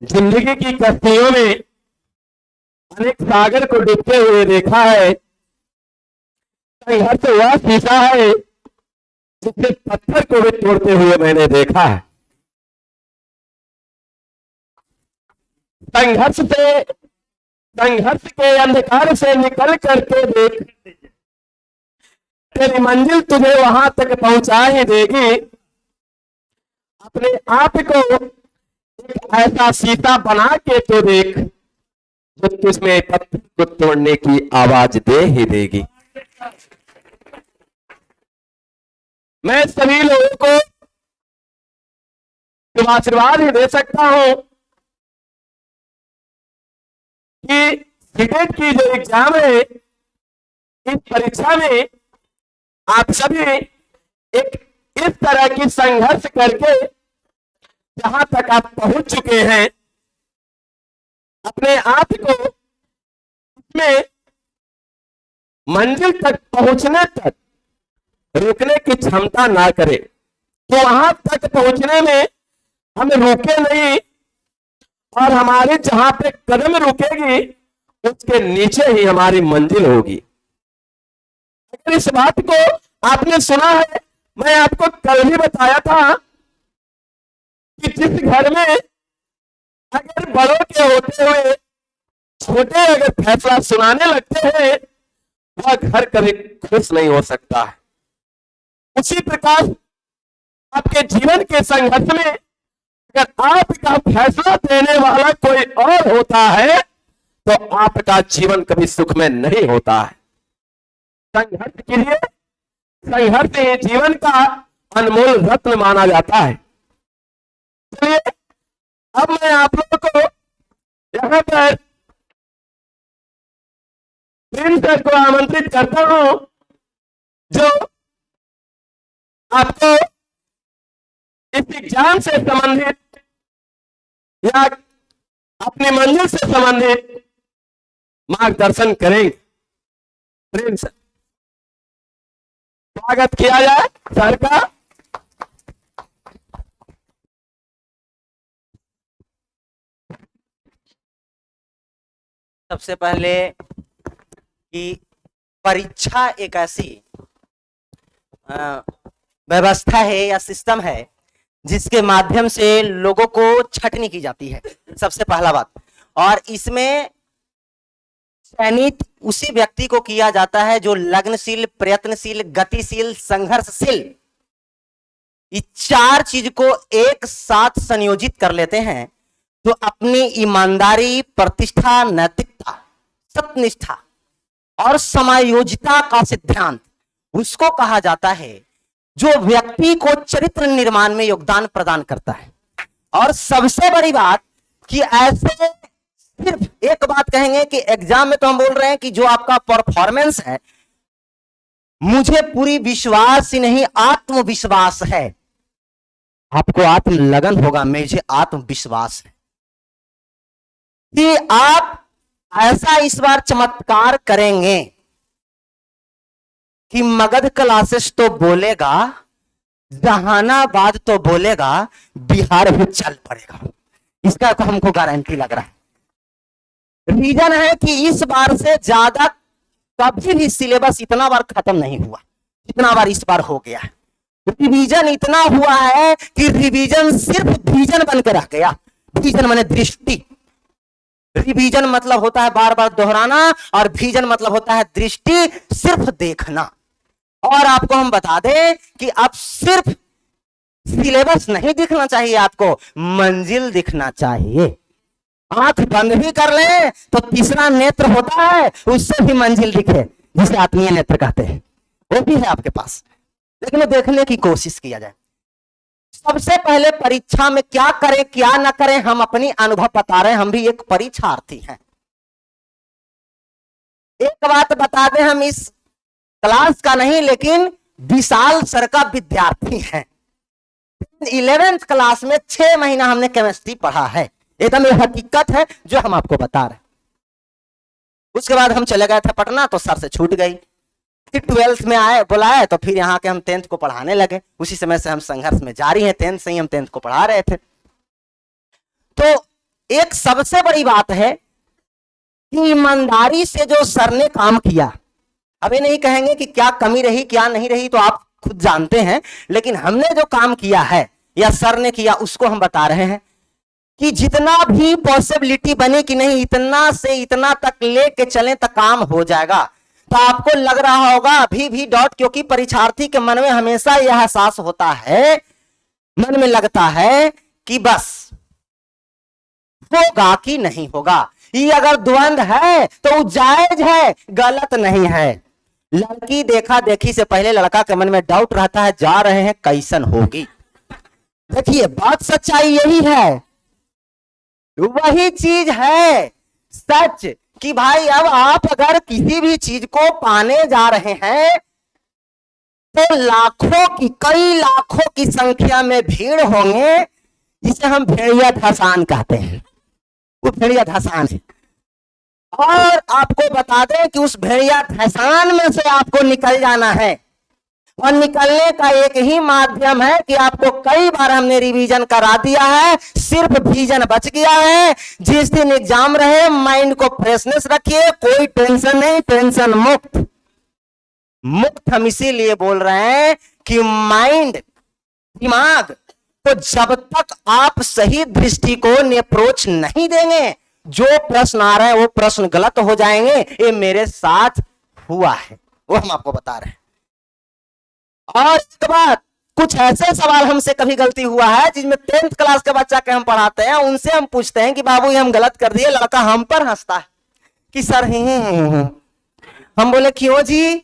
जिंदगी की कश्तियों में अनेक सागर को डूबते हुए देखा है। संघर्ष वह शीशा है जिससे पत्थर को भी तोड़ते हुए मैंने देखा है। संघर्ष के अंधकार से निकल करके देख, तेरी मंजिल तुझे वहां तक पहुंचा ही देगी। अपने आप को एक ऐसा शीशा बना के तो देख जो तुझमें पत्थर को तोड़ने की आवाज दे ही देगी। मैं सभी लोगों को शुभ आशीर्वाद ही दे सकता हूं कि सीटेट की जो एग्जाम है, इस परीक्षा में आप सभी एक इस तरह की संघर्ष करके जहां तक आप पहुंच चुके हैं, अपने आप को इसमें मंजिल तक पहुंचने तक रुकने की क्षमता ना करें। तो वहां तक पहुंचने में हम रुके नहीं और हमारी जहां पे कदम रुकेगी उसके नीचे ही हमारी मंजिल होगी। अगर इस बात को आपने सुना है, मैं आपको कल भी बताया था कि जिस घर में अगर बड़ों के होते हुए छोटे अगर फैसला सुनाने लगते हैं, वह घर कभी खुश नहीं हो सकता है। उसी प्रकार आपके जीवन के संघर्ष में अगर आपका फैसला देने वाला कोई और होता है तो आपका जीवन कभी सुख में नहीं होता है। संघर्ष के लिए संघर्ष ही जीवन का अनमोल रत्न माना जाता है। चलिए अब मैं आप लोगों को यहां पर प्रिंस सर को आमंत्रित करता हूं, जो आपको इस एग्जाम से संबंधित या अपनी मंजिल से संबंधित मार्गदर्शन करेंगे। प्रिंस, स्वागत किया जाए सर का। सबसे पहले कि परीक्षा एक ऐसी व्यवस्था है या सिस्टम है जिसके माध्यम से लोगों को छटनी की जाती है, सबसे पहला बात। और इसमें चयनित उसी व्यक्ति को किया जाता है जो लगनशील, प्रयत्नशील, गतिशील, संघर्षशील, इस चार चीज को एक साथ संयोजित कर लेते हैं, जो अपनी ईमानदारी, प्रतिष्ठा, नैतिकता, सत्यनिष्ठा और समायोजिता का सिद्धांत, उसको कहा जाता है जो व्यक्ति को चरित्र निर्माण में योगदान प्रदान करता है। और सबसे बड़ी बात कि ऐसे सिर्फ एक बात कहेंगे कि एग्जाम में तो हम बोल रहे हैं कि जो आपका परफॉर्मेंस है, मुझे पूरी विश्वास ही नहीं आत्मविश्वास है। आपको आत्मलगन होगा, मुझे आत्मविश्वास है कि आप ऐसा इस बार चमत्कार करेंगे कि मगध क्लासेस तो बोलेगा, जहानाबाद तो बोलेगा, बिहार भी चल पड़ेगा। इसका तो हमको गारंटी लग रहा है। रीजन है कि इस बार से ज्यादा कभी भी सिलेबस इतना बार खत्म नहीं हुआ जितना बार इस बार हो गया है। रिवीजन इतना हुआ है कि रिवीजन सिर्फ विजन बनकर रह गया। विजन माने दृष्टि। रिवीजन मतलब होता है बार बार दोहराना, और विजन मतलब होता है दृष्टि, सिर्फ देखना। और आपको हम बता दें कि अब सिर्फ सिलेबस नहीं दिखना चाहिए, आपको मंजिल दिखना चाहिए। आंख बंद भी कर ले तो तीसरा नेत्र होता है, उससे भी मंजिल दिखे, जिसे आत्मीय नेत्र कहते हैं, वो भी है आपके पास। लेकिन देखने की कोशिश किया जाए। सबसे पहले परीक्षा में क्या करें क्या ना करें, हम अपनी अनुभव बता रहे हैं, हम भी एक परीक्षार्थी हैं। एक बात बता दें, हम इस क्लास का नहीं लेकिन विशाल सर का विद्यार्थी हैं। 11th क्लास में 6 महीना हमने केमिस्ट्री पढ़ा है, एकदम ये हकीकत है जो हम आपको बता रहे हैं। उसके बाद हम चले गए थे पटना, तो सर से छूट गई। फिर 12th में आए, बुलाए, तो फिर यहाँ के हम 10th को पढ़ाने लगे। उसी समय से हम संघर्ष में जारी हैं, 10th से ही हम 10th को पढ़ा रहे थे। तो एक सबसे बड़ी बात है कि ईमानदारी से जो सर ने काम किया, अभी नहीं कहेंगे कि क्या कमी रही क्या नहीं रही, तो आप खुद जानते हैं, लेकिन हमने जो काम किया है या सर ने किया उसको हम बता रहे हैं कि जितना भी पॉसिबिलिटी बने कि नहीं इतना से इतना तक लेके चलें तो काम हो जाएगा। तो आपको लग रहा होगा अभी भी डॉट, क्योंकि परीक्षार्थी के मन में हमेशा यह एहसास होता है, मन में लगता है कि बस होगा कि नहीं होगा, ये अगर द्वंद है तो जायज है, गलत नहीं है। लड़की देखा देखी से पहले लड़का के मन में डाउट रहता है, जा रहे हैं कैसन होगी। देखिए बात सच्चाई यही है, वही चीज है सच कि भाई अब आप अगर किसी भी चीज को पाने जा रहे हैं तो लाखों की, कई लाखों की संख्या में भीड़ होंगे, जिसे हम भेड़िया धसान कहते हैं। वो भेड़िया धसान है, और आपको बता दें कि उस भेड़िया धसान में से आपको निकल जाना है, और निकलने का एक ही माध्यम है कि आपको कई बार हमने रिवीजन करा दिया है, सिर्फ विजन बच गया है। जिस दिन एग्जाम रहे माइंड को फ्रेशनेस रखिए, कोई टेंशन नहीं, टेंशन मुक्त। मुक्त हम इसीलिए बोल रहे हैं कि माइंड, दिमाग को जब तक आप सही दृष्टिकोण अप्रोच नहीं देंगे, जो प्रश्न आ रहे हैं वो प्रश्न गलत हो जाएंगे। ये मेरे साथ हुआ है, वो हम आपको बता रहे हैं। और इसके बाद कुछ ऐसे सवाल हमसे कभी गलती हुआ है जिसमें 10th क्लास के बच्चा के हम पढ़ाते हैं, उनसे हम पूछते हैं कि बाबू ये हम गलत कर दिए, लड़का हम पर हंसता है कि सर हम बोले क्यों जी,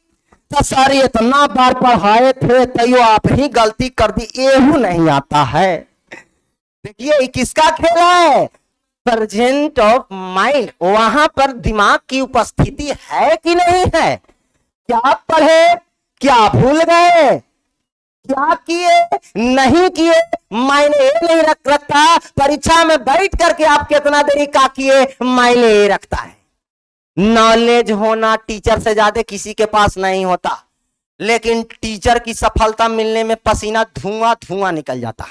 तो सर इतना बार पढ़ाए थे तैयो आप ही गलती कर दी, एहू नहीं आता है। देखिए ये किसका खेल है, प्रेजेंट ऑफ माइंड, वहां पर दिमाग की उपस्थिति है कि नहीं है, क्या पढ़े, क्या भूल गए, क्या किए नहीं किए, मायने नहीं रखता। परीक्षा में बैठ करके आप कितना देरी का किए मायने रखता है। नॉलेज होना टीचर से ज्यादा किसी के पास नहीं होता, लेकिन टीचर की सफलता मिलने में पसीना धुआं धुआं निकल जाता,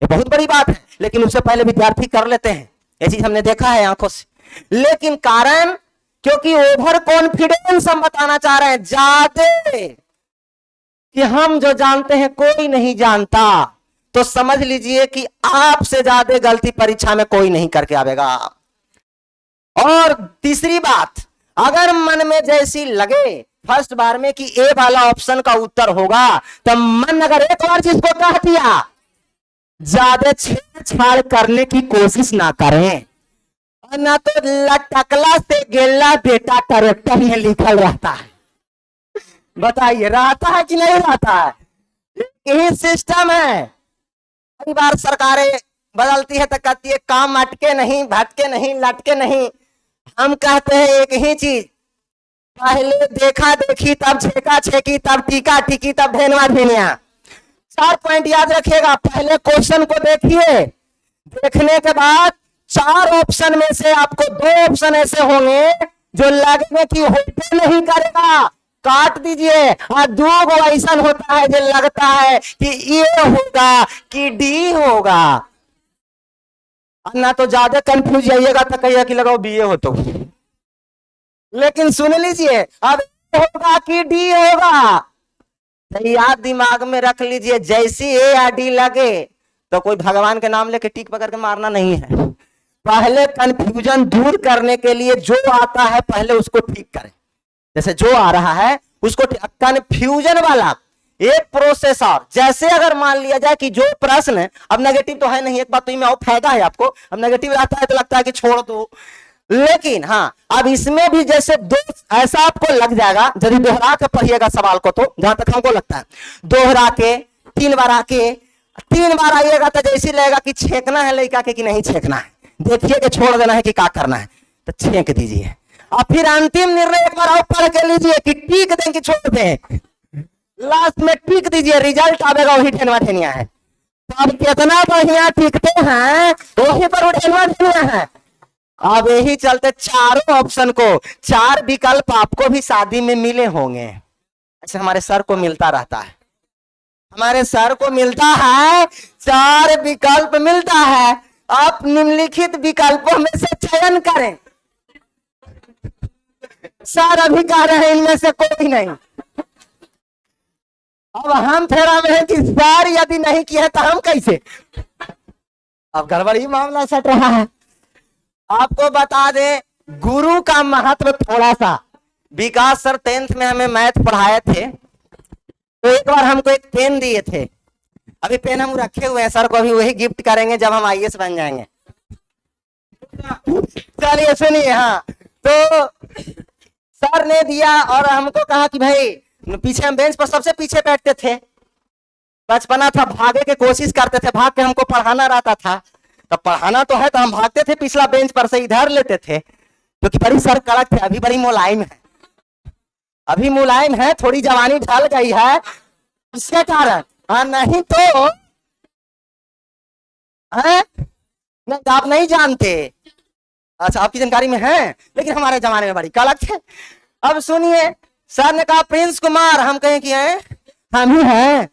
ये बहुत बड़ी बात है। लेकिन उससे पहले विद्यार्थी कर लेते हैं, ये चीज हमने देखा है आंखों से। लेकिन कारण क्योंकि ओवर कॉन्फिडेंस हम बताना चाह रहे हैं, ज्यादा कि हम जो जानते हैं कोई नहीं जानता, तो समझ लीजिए कि आपसे ज्यादा गलती परीक्षा में कोई नहीं करके आवेगा। और तीसरी बात, अगर मन में जैसी लगे फर्स्ट बार में कि ए वाला ऑप्शन का उत्तर होगा, तो मन अगर एक बार चीज को कह दिया, ज्यादा छेड़छाड़ करने की कोशिश ना करें, और ना तो लटकला से गेला बेटा कैरेक्टर में लिखल रहता है। बताइए रहता है कि नहीं रहता है, यही सिस्टम है। कई बार सरकारें बदलती है तो कहती है काम अटके नहीं, भटके नहीं, लटके नहीं। हम कहते हैं एक ही चीज, पहले देखा देखी, तब छेका छेकी, तब टीका टीकी, तब धेनवा धेनिया। 4 पॉइंट याद रखिएगा। पहले क्वेश्चन को देखिए, देखने के बाद 4 ऑप्शन में से आपको 2 ऑप्शन ऐसे होंगे जो लगने की होते नहीं करेगा, काट दीजिए। और 2 ऐसा होता है जो लगता है कि ये होगा कि डी होगा। ना तो ज्यादा कंफ्यूज जाइएगा तो कहिए कि लगाओ बीए हो तो, लेकिन सुन लीजिए अब होगा कि डी होगा, तो याद दिमाग में रख लीजिए। जैसी ए या डी लगे तो कोई भगवान के नाम लेके टिक पकड़ के मारना नहीं है। पहले कंफ्यूजन दूर करने के लिए जो आता है पहले उसको ठीक करें। जैसे जो आ रहा है उसको, कंफ्यूजन वाला एक प्रोसेसर, जैसे अगर मान लिया जाए कि जो प्रश्न, अब नेगेटिव तो है नहीं, एक बात तो में और फायदा है आपको, अब नेगेटिव आता है तो लगता है कि छोड़ दो, लेकिन हाँ अब इसमें भी जैसे 2 ऐसा आपको लग जाएगा, यदि दोहरा के पढ़िएगा सवाल को, तो जहां तक हमको लगता है दोहरा के 3 बार आके 3 बार आइएगा तो जैसे लगेगा कि छेकना है लड़का के कि नहीं छेकना है, देखिए कि छोड़ देना है कि क्या करना है, तो छेक दीजिए। और फिर अंतिम निर्णय एक बार और पढ़ के लीजिए कि टीक दें कि छोड़ दें, लास्ट में टीक दीजिए, रिजल्ट आवेगा वही ठेनवा ठेनिया है। तो अब कितना बढ़िया टीकते हैं वही पर वो ठेनवा ठेनिया है। अब यही चलते चारों ऑप्शन को, 4 विकल्प आपको भी शादी में मिले होंगे, ऐसे हमारे सर को मिलता रहता है, हमारे सर को मिलता है 4 विकल्प मिलता है। आप निम्नलिखित विकल्पों में से चयन करें। सर अभी कह रहे हैं इनमें से कोई नहीं। अब हम फेरा में है कि सर यदि नहीं किया है तो हम कैसे, अब गड़बड़ी मामला सट रहा है। आपको बता दें गुरु का महत्व थोड़ा सा, विकास सर 10th में हमें मैथ पढ़ाए थे, तो एक बार हमको एक पेन दिए थे, अभी पेन हम रखे हुए हैं, सर को अभी वही गिफ्ट करेंगे जब हम आईएएस बन जाएंगे। चलिए सुनिए, हाँ तो सर ने दिया और हमको कहा कि भाई, पीछे हम बेंच पर सबसे पीछे बैठते थे, बचपना था, भागे के कोशिश करते थे, भाग के हमको पढ़ाना रहता था, तो पढ़ाना तो है तो हम भागते थे पिछला बेंच पर से इधर लेते थे, क्योंकि बड़ी सर कड़क थे, अभी बड़ी मुलायम है, अभी मुलायम है, थोड़ी जवानी ढल गई है इसके कारण। हाँ नहीं तो है? नहीं, आप नहीं जानते, अच्छा आपकी जानकारी में है, लेकिन हमारे जमाने में बड़ी कड़क थे। अब सुनिए, सर ने कहा प्रिंस कुमार, हम कहें कि हैं हम ही हैं।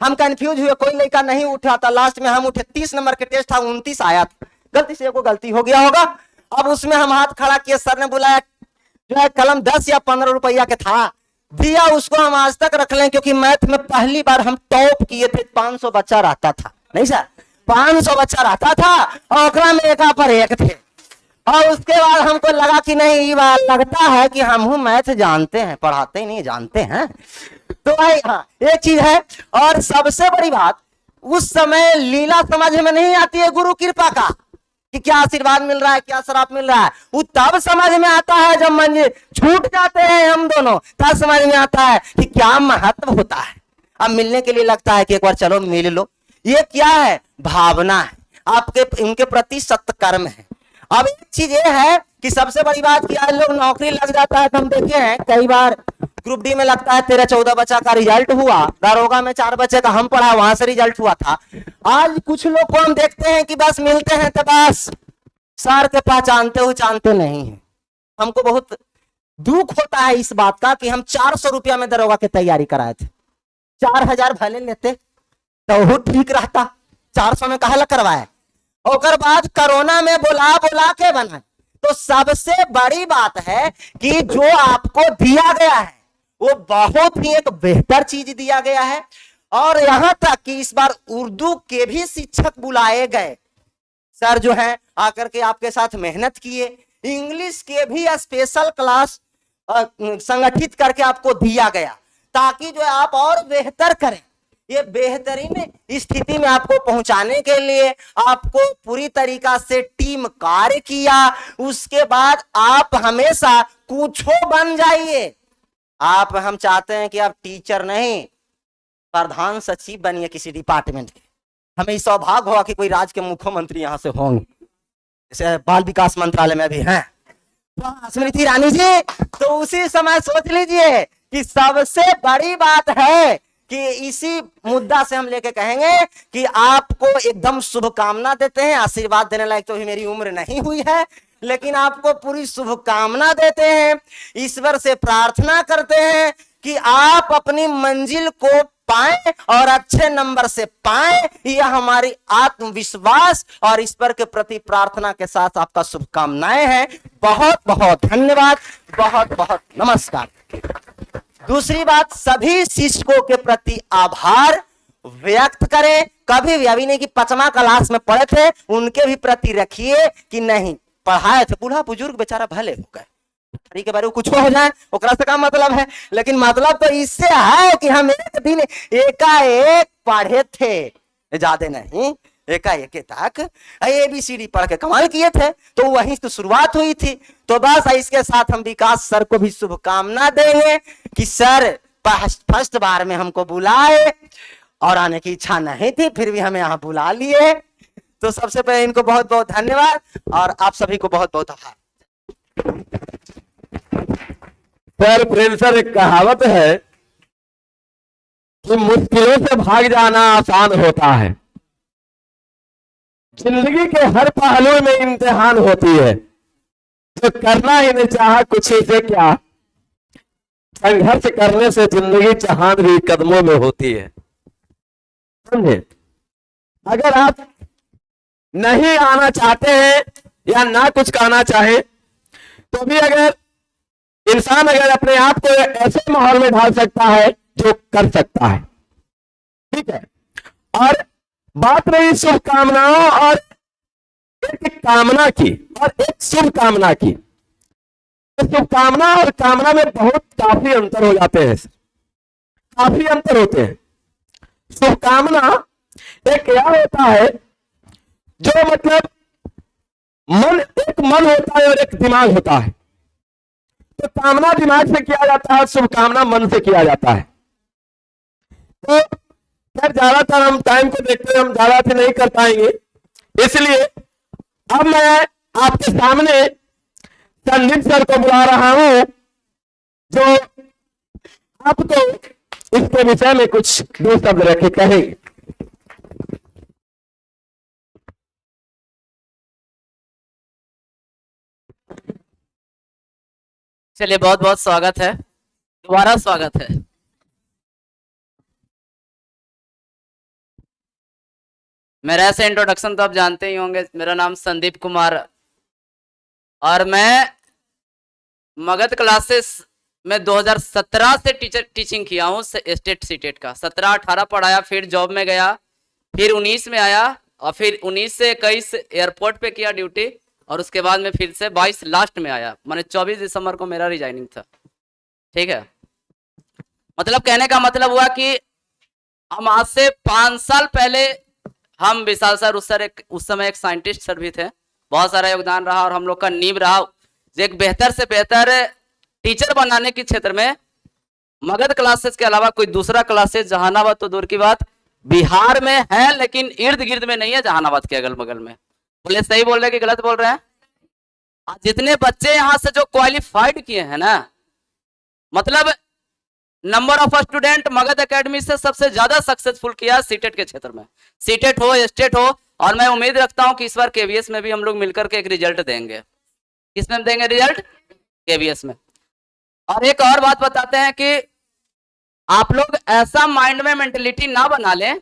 हम कंफ्यूज हुए, कोई लड़का नहीं उठा था, लास्ट में हम उठे, 30 नंबर के टेस्ट था, 29 आया था, गलती से कोई गलती हो गया होगा। अब उसमें हम हाथ खड़ा किए, सर ने बुलाया, जो है कलम 10 या 15 रुपया के था, दिया, उसको हम आज तक रख लें, क्योंकि मैथ में पहली बार हम टॉप किए थे, 500 बच्चा रहता था, नहीं सर 500 बच्चा रहता था, और ओकरा में एक पर एक थे। और उसके बाद हमको लगा कि नहीं, ये बात लगता है कि हम मैथ जानते हैं, पढ़ाते ही नहीं जानते हैं। तो भाई हाँ एक चीज है, और सबसे बड़ी बात, उस समय लीला समझ में नहीं आती है गुरु कृपा का, कि क्या आशीर्वाद मिल रहा है, क्या शराब मिल रहा है, वो तब समझ में आता है जब मंजिल छूट जाते हैं हम दोनों, तब समझ में आता है कि क्या महत्व होता है। अब मिलने के लिए लगता है कि एक बार चलो मिल लो, ये क्या है, भावना है, आपके उनके प्रति सत्कर्म है। अब एक चीज ये है कि सबसे बड़ी बात कि आज लोग नौकरी लग जाता है, तो हम देखे हैं कई बार ग्रुप डी में लगता है 13-14 बच्चा का रिजल्ट हुआ, दारोगा में 4 बच्चे का हम पढ़ा, वहां से रिजल्ट हुआ था। आज कुछ लोग को हम देखते हैं कि बस मिलते हैं तो बस सर के पहचानते हो जानते नहीं है। हमको बहुत दुख होता है इस बात का कि हम 400 रुपया में दारोगा की तैयारी कराए थे, 4000 भले लेते तो वो ठीक रहता, 400 में कहा करवाए, और बाद कोरोना में बुला बुला के बनाए। तो सबसे बड़ी बात है कि जो आपको दिया गया है वो बहुत ही एक बेहतर चीज दिया गया है। और यहां तक कि इस बार उर्दू के भी शिक्षक बुलाए गए, सर जो है आकर के आपके साथ मेहनत किए, इंग्लिश के भी स्पेशल क्लास संगठित करके आपको दिया गया, ताकि जो है आप और बेहतर करें। ये बेहतरीन स्थिति में आपको पहुंचाने के लिए आपको पूरी तरीका से टीम कार्य किया। उसके बाद आप हमेशा कुछो बन जाइए। आप, हम चाहते हैं कि आप टीचर नहीं, प्रधान सचिव बनिए किसी डिपार्टमेंट के। हमें सौभाग्य होगा कि कोई राज्य के मुख्यमंत्री यहाँ से होंगे, जैसे बाल विकास मंत्रालय में भी हैं स्मृति ईरानी जी। तो उसी समय सोच लीजिए कि सबसे बड़ी बात है कि इसी मुद्दा से हम लेके कहेंगे कि आपको एकदम शुभकामना देते हैं। आशीर्वाद देने लायक तो भी मेरी उम्र नहीं हुई है, लेकिन आपको पूरी शुभकामना देते हैं, ईश्वर से प्रार्थना करते हैं कि आप अपनी मंजिल को पाएं और अच्छे नंबर से पाएं। यह हमारी आत्मविश्वास और ईश्वर के प्रति प्रार्थना के साथ आपका शुभकामनाएं हैं। बहुत बहुत धन्यवाद, बहुत बहुत नमस्कार। दूसरी बात, सभी शिक्षकों के प्रति आभार व्यक्त करें। कभी भी, अभी नहीं कि 5वां क्लास में पढ़े थे उनके भी प्रति रखिए कि नहीं पढ़ाए थे, बूढ़ा बुजुर्ग बेचारा भले हो गए, के बारे में कुछ हो जाए ओकरा से का मतलब है, लेकिन मतलब तो इससे है कि हम एक दिन एकाएक पढ़े थे, ज्यादा नहीं, एकाएक तक ABCD पढ़ के कमाल किए थे, तो वहीं तो शुरुआत हुई थी। तो बस इसके साथ हम विकास सर को भी शुभकामना देंगे कि सर फर्स्ट बार में हमको बुलाए और आने की इच्छा नहीं थी, फिर भी हमें यहाँ बुला लिए। तो सबसे पहले इनको बहुत बहुत धन्यवाद और आप सभी को बहुत बहुत आभार। सर प्रेमसर, एक कहावत है कि मुश्किलों से भाग जाना आसान होता है, जिंदगी के हर पहलू में इम्तिहान होती है, तो करना ही नहीं चाहा कुछ से क्या, संघर्ष करने से जिंदगी चांद भी कदमों में होती है। समझे? अगर आप नहीं आना चाहते हैं या ना कुछ कहना चाहे, तो भी अगर इंसान अगर अपने आप को ऐसे माहौल में ढाल सकता है जो कर सकता है, ठीक है। और बात रही शुभकामनाओं और एक कामना की और एक शुभकामना की, तो शुभकामना और कामना में बहुत काफी अंतर हो जाते हैं, काफी अंतर होते हैं। शुभकामना एक यह होता है जो मतलब एक मन होता है और एक दिमाग होता है। तो कामना दिमाग से किया जाता है, शुभकामना मन से किया जाता है। तो खैर ज्यादातर हम टाइम को देखते हुए हम ज्यादा से नहीं कर पाएंगे, इसलिए अब मैं आपके सामने संदीप सर को बुला रहा हूं जो आपको इसके विषय में कुछ दो शब्द रखे कहेंगे। चलिए, बहुत बहुत स्वागत है, दोबारा स्वागत है। मेरा ऐसे इंट्रोडक्शन तो आप जानते ही होंगे। मेरा नाम संदीप कुमार और मैं मगध क्लासेस में 2017 से टीचिंग किया हूँ स्टेट सीटेट का। 17-18 पढ़ाया, फिर जॉब में गया, फिर 19 में आया और फिर 19 से 21 एयरपोर्ट पे किया ड्यूटी और उसके बाद में फिर से 22 लास्ट में आया। मैंने 24 दिसंबर को मेरा रिजाइनिंग था, ठीक है। मतलब कहने का मतलब हुआ कि हम आज से 5 साल पहले हम विशाल सर उस समय एक साइंटिस्ट सर भी थे, बहुत सारा योगदान रहा और हम लोग का नींव रहा एक बेहतर से बेहतर टीचर बनाने के क्षेत्र में। मगध क्लासेस के अलावा कोई दूसरा क्लासेस जहानाबाद तो दूर की बात बिहार में है, लेकिन इर्द गिर्द में नहीं है, जहानाबाद के अगल बगल में। बोले सही बोल रहे कि गलत बोल रहे हैं? जितने बच्चे यहाँ से जो क्वालिफाइड किए हैं ना, मतलब number of student Magadh academy से सबसे ज्यादा सक्सेसफुल किया सीटेट के क्षेत्र में। सीटेट हो, स्टेट हो, और मैं उम्मीद रखता हूं कि इस बार केवीएस में भी हम लोग मिलकर के एक रिजल्ट देंगे। किसमें देंगे रिजल्ट? केवीएस में। और एक और बात बताते हैं कि आप लोग ऐसा माइंड में मेंटेलिटी ना बना लें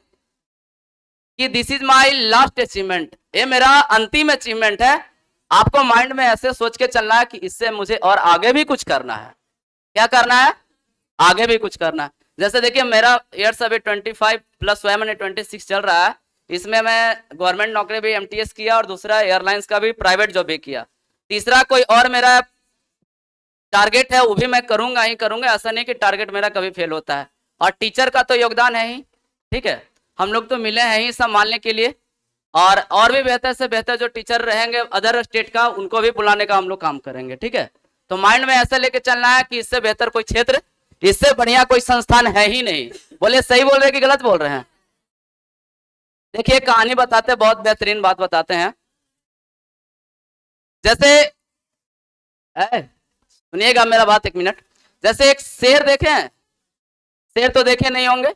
कि this is my last achievement, ये मेरा अंतिम अचीवमेंट है। आपको माइंड में ऐसे सोच के चलना है कि इससे मुझे और आगे भी कुछ करना है। क्या करना है? आगे भी कुछ करना है। जैसे देखिए, मेरा ईयर्स अभी 25 प्लस हुआ है, मैंने 26 चल रहा है। इसमें मैं गवर्नमेंट नौकरी भी एमटीएस किया और दूसरा एयरलाइंस का भी प्राइवेट जॉब भी किया। तीसरा कोई और मेरा टारगेट है, वो भी मैं करूंगा ही करूंगा। ऐसा नहीं कि टारगेट मेरा कभी फेल होता है। और टीचर का तो योगदान है ही, ठीक है। हम लोग तो मिले हैं ही संभालने के लिए, और भी बेहतर से बेहतर जो टीचर रहेंगे अदर स्टेट का, उनको भी बुलाने का हम लोग काम करेंगे, ठीक है। तो माइंड में ऐसा लेके चलना है कि इससे बेहतर कोई क्षेत्र, इससे बढ़िया कोई संस्थान है ही नहीं। बोले सही बोल रहे कि गलत बोल रहे हैं? देखिए, कहानी बताते, बहुत बेहतरीन बात बताते हैं। जैसे सुनिएगा मेरा बात एक मिनट। जैसे एक शेर देखे हैं? शेर तो देखे नहीं होंगे,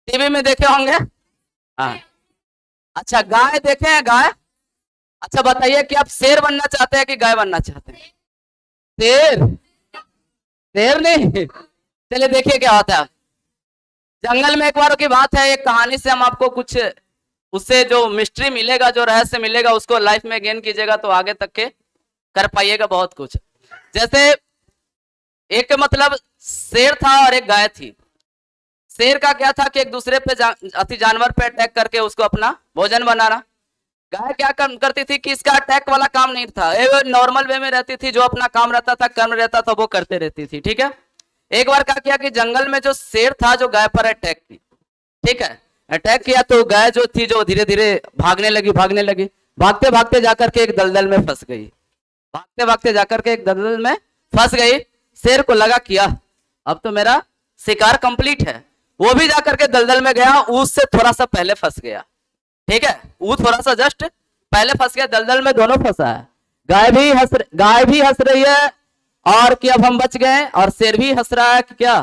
टीवी में देखे होंगे। हाँ, अच्छा, गाय देखे हैं? गाय। अच्छा बताइए कि आप शेर बनना चाहते हैं कि गाय बनना चाहते हैं? शेर? शेर नहीं। चलिए देखिए क्या होता है। जंगल में एक बार की बात है, एक कहानी से हम आपको कुछ उससे जो मिस्ट्री मिलेगा, जो रहस्य मिलेगा, उसको लाइफ में गेन कीजिएगा तो आगे तक के कर पाइएगा बहुत कुछ। जैसे एक मतलब शेर था और एक गाय थी। शेर का क्या था कि एक दूसरे पे जानवर पे अटैक करके उसको अपना भोजन बनाना। गाय क्या करती थी कि इसका अटैक वाला काम नहीं था, नॉर्मल वे में रहती थी, जो अपना काम रहता था, कर्म रहता था, वो करते रहती थी, ठीक है। एक बार क्या किया कि जंगल में जो शेर था जो गाय पर अटैक की, ठीक है, अटैक किया तो गाय जो थी जो धीरे धीरे भागने लगी, भागते भागते जाकर के एक दलदल में फंस गई। भागते भागते जाकर के एक दलदल में फंस गई। शेर को लगा किया अब तो मेरा शिकार कंप्लीट है। वो भी जाकर के दलदल में गया, उससे थोड़ा सा पहले फंस गया, ठीक है। वो थोड़ा सा जस्ट पहले फंस गया, दलदल में दोनों फंसा है। गाय भी हंस रही है और कि अब हम बच गए, और शेर भी हंस रहा है कि क्या?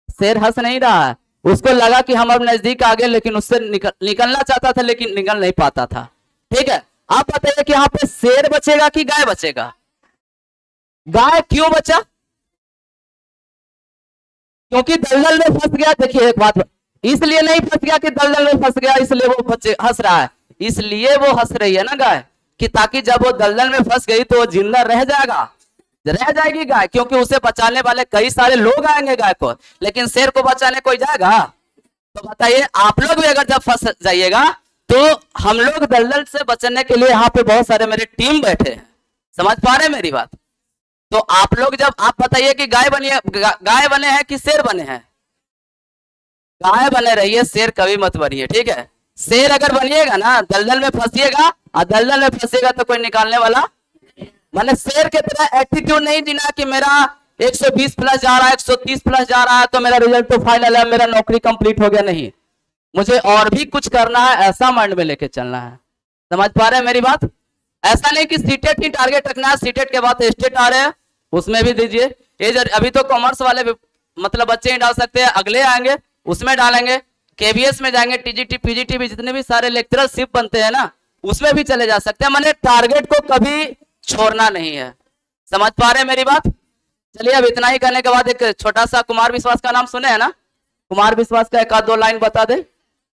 शेर हंस नहीं रहा है, उसको लगा कि हम अब नजदीक आ गए, लेकिन उससे निकलना चाहता था लेकिन निकल नहीं पाता था, ठीक है। आप बताइए कि यहाँ पे शेर बचेगा कि गाय बचेगा? गाय क्यों बचा? क्योंकि दलदल में फंस गया। देखिए एक बात, इसलिए नहीं फंस गया कि दलदल में फंस गया इसलिए वो बच्चे हंस रहा है, इसलिए वो हंस रही है ना गाय, कि ताकि जब वो दलदल में फंस गई तो वो जिंदा रह जाएगा, रह जाएगी गाय, क्योंकि उसे बचाने वाले कई सारे लोग आएंगे गाय को, लेकिन शेर को बचाने कोई जाएगा? तो बताइए, आप लोग भी अगर जब फंस जाइएगा तो हम लोग दलदल से बचने के लिए यहाँ पे बहुत सारे मेरे टीम बैठे हैं, समझ पा रहे हैं मेरी बात? तो आप लोग जब आप बताइए कि गाय बने हैं कि शेर बने हैं? गाय बने रहिए, शेर कभी मत बनिए, ठीक है? शेर अगर बनिएगा ना दलदल में फंसिएगा, और दलदल में फंसेगा तो कोई निकालने वाला, मैंने शेर के तरह एटीट्यूड नहीं जीना कि मेरा 120 प्लस जा रहा है, 130 प्लस जा रहा है तो मेरा रिजल्ट तो फाइनल है, मेरा नौकरी कंप्लीट हो गया। नहीं, मुझे और भी कुछ करना है, ऐसा माइंड में लेके चलना है, समझ पा रहे हैं मेरी बात? ऐसा नहीं कि सीटेट ही टारगेट रखना है, सीटेट के बाद स्टेट आ रहे हैं उसमें भी दीजिए। ये अभी तो कॉमर्स वाले भी मतलब बच्चे ही डाल सकते हैं, अगले आएंगे उसमें डालेंगे, केवीएस में जाएंगे, टीजीटी पीजीटी भी जितने भी सारे लेक्चरशिप बनते हैं ना उसमें भी चले जा सकते हैं। मैंने टारगेट को कभी छोड़ना नहीं है, समझ पा रहे हैं मेरी बात? चलिए, अब इतना ही करने के बाद एक छोटा सा कुमार विश्वास का नाम सुने हैं ना, कुमार विश्वास का एक आध दो लाइन बता दे,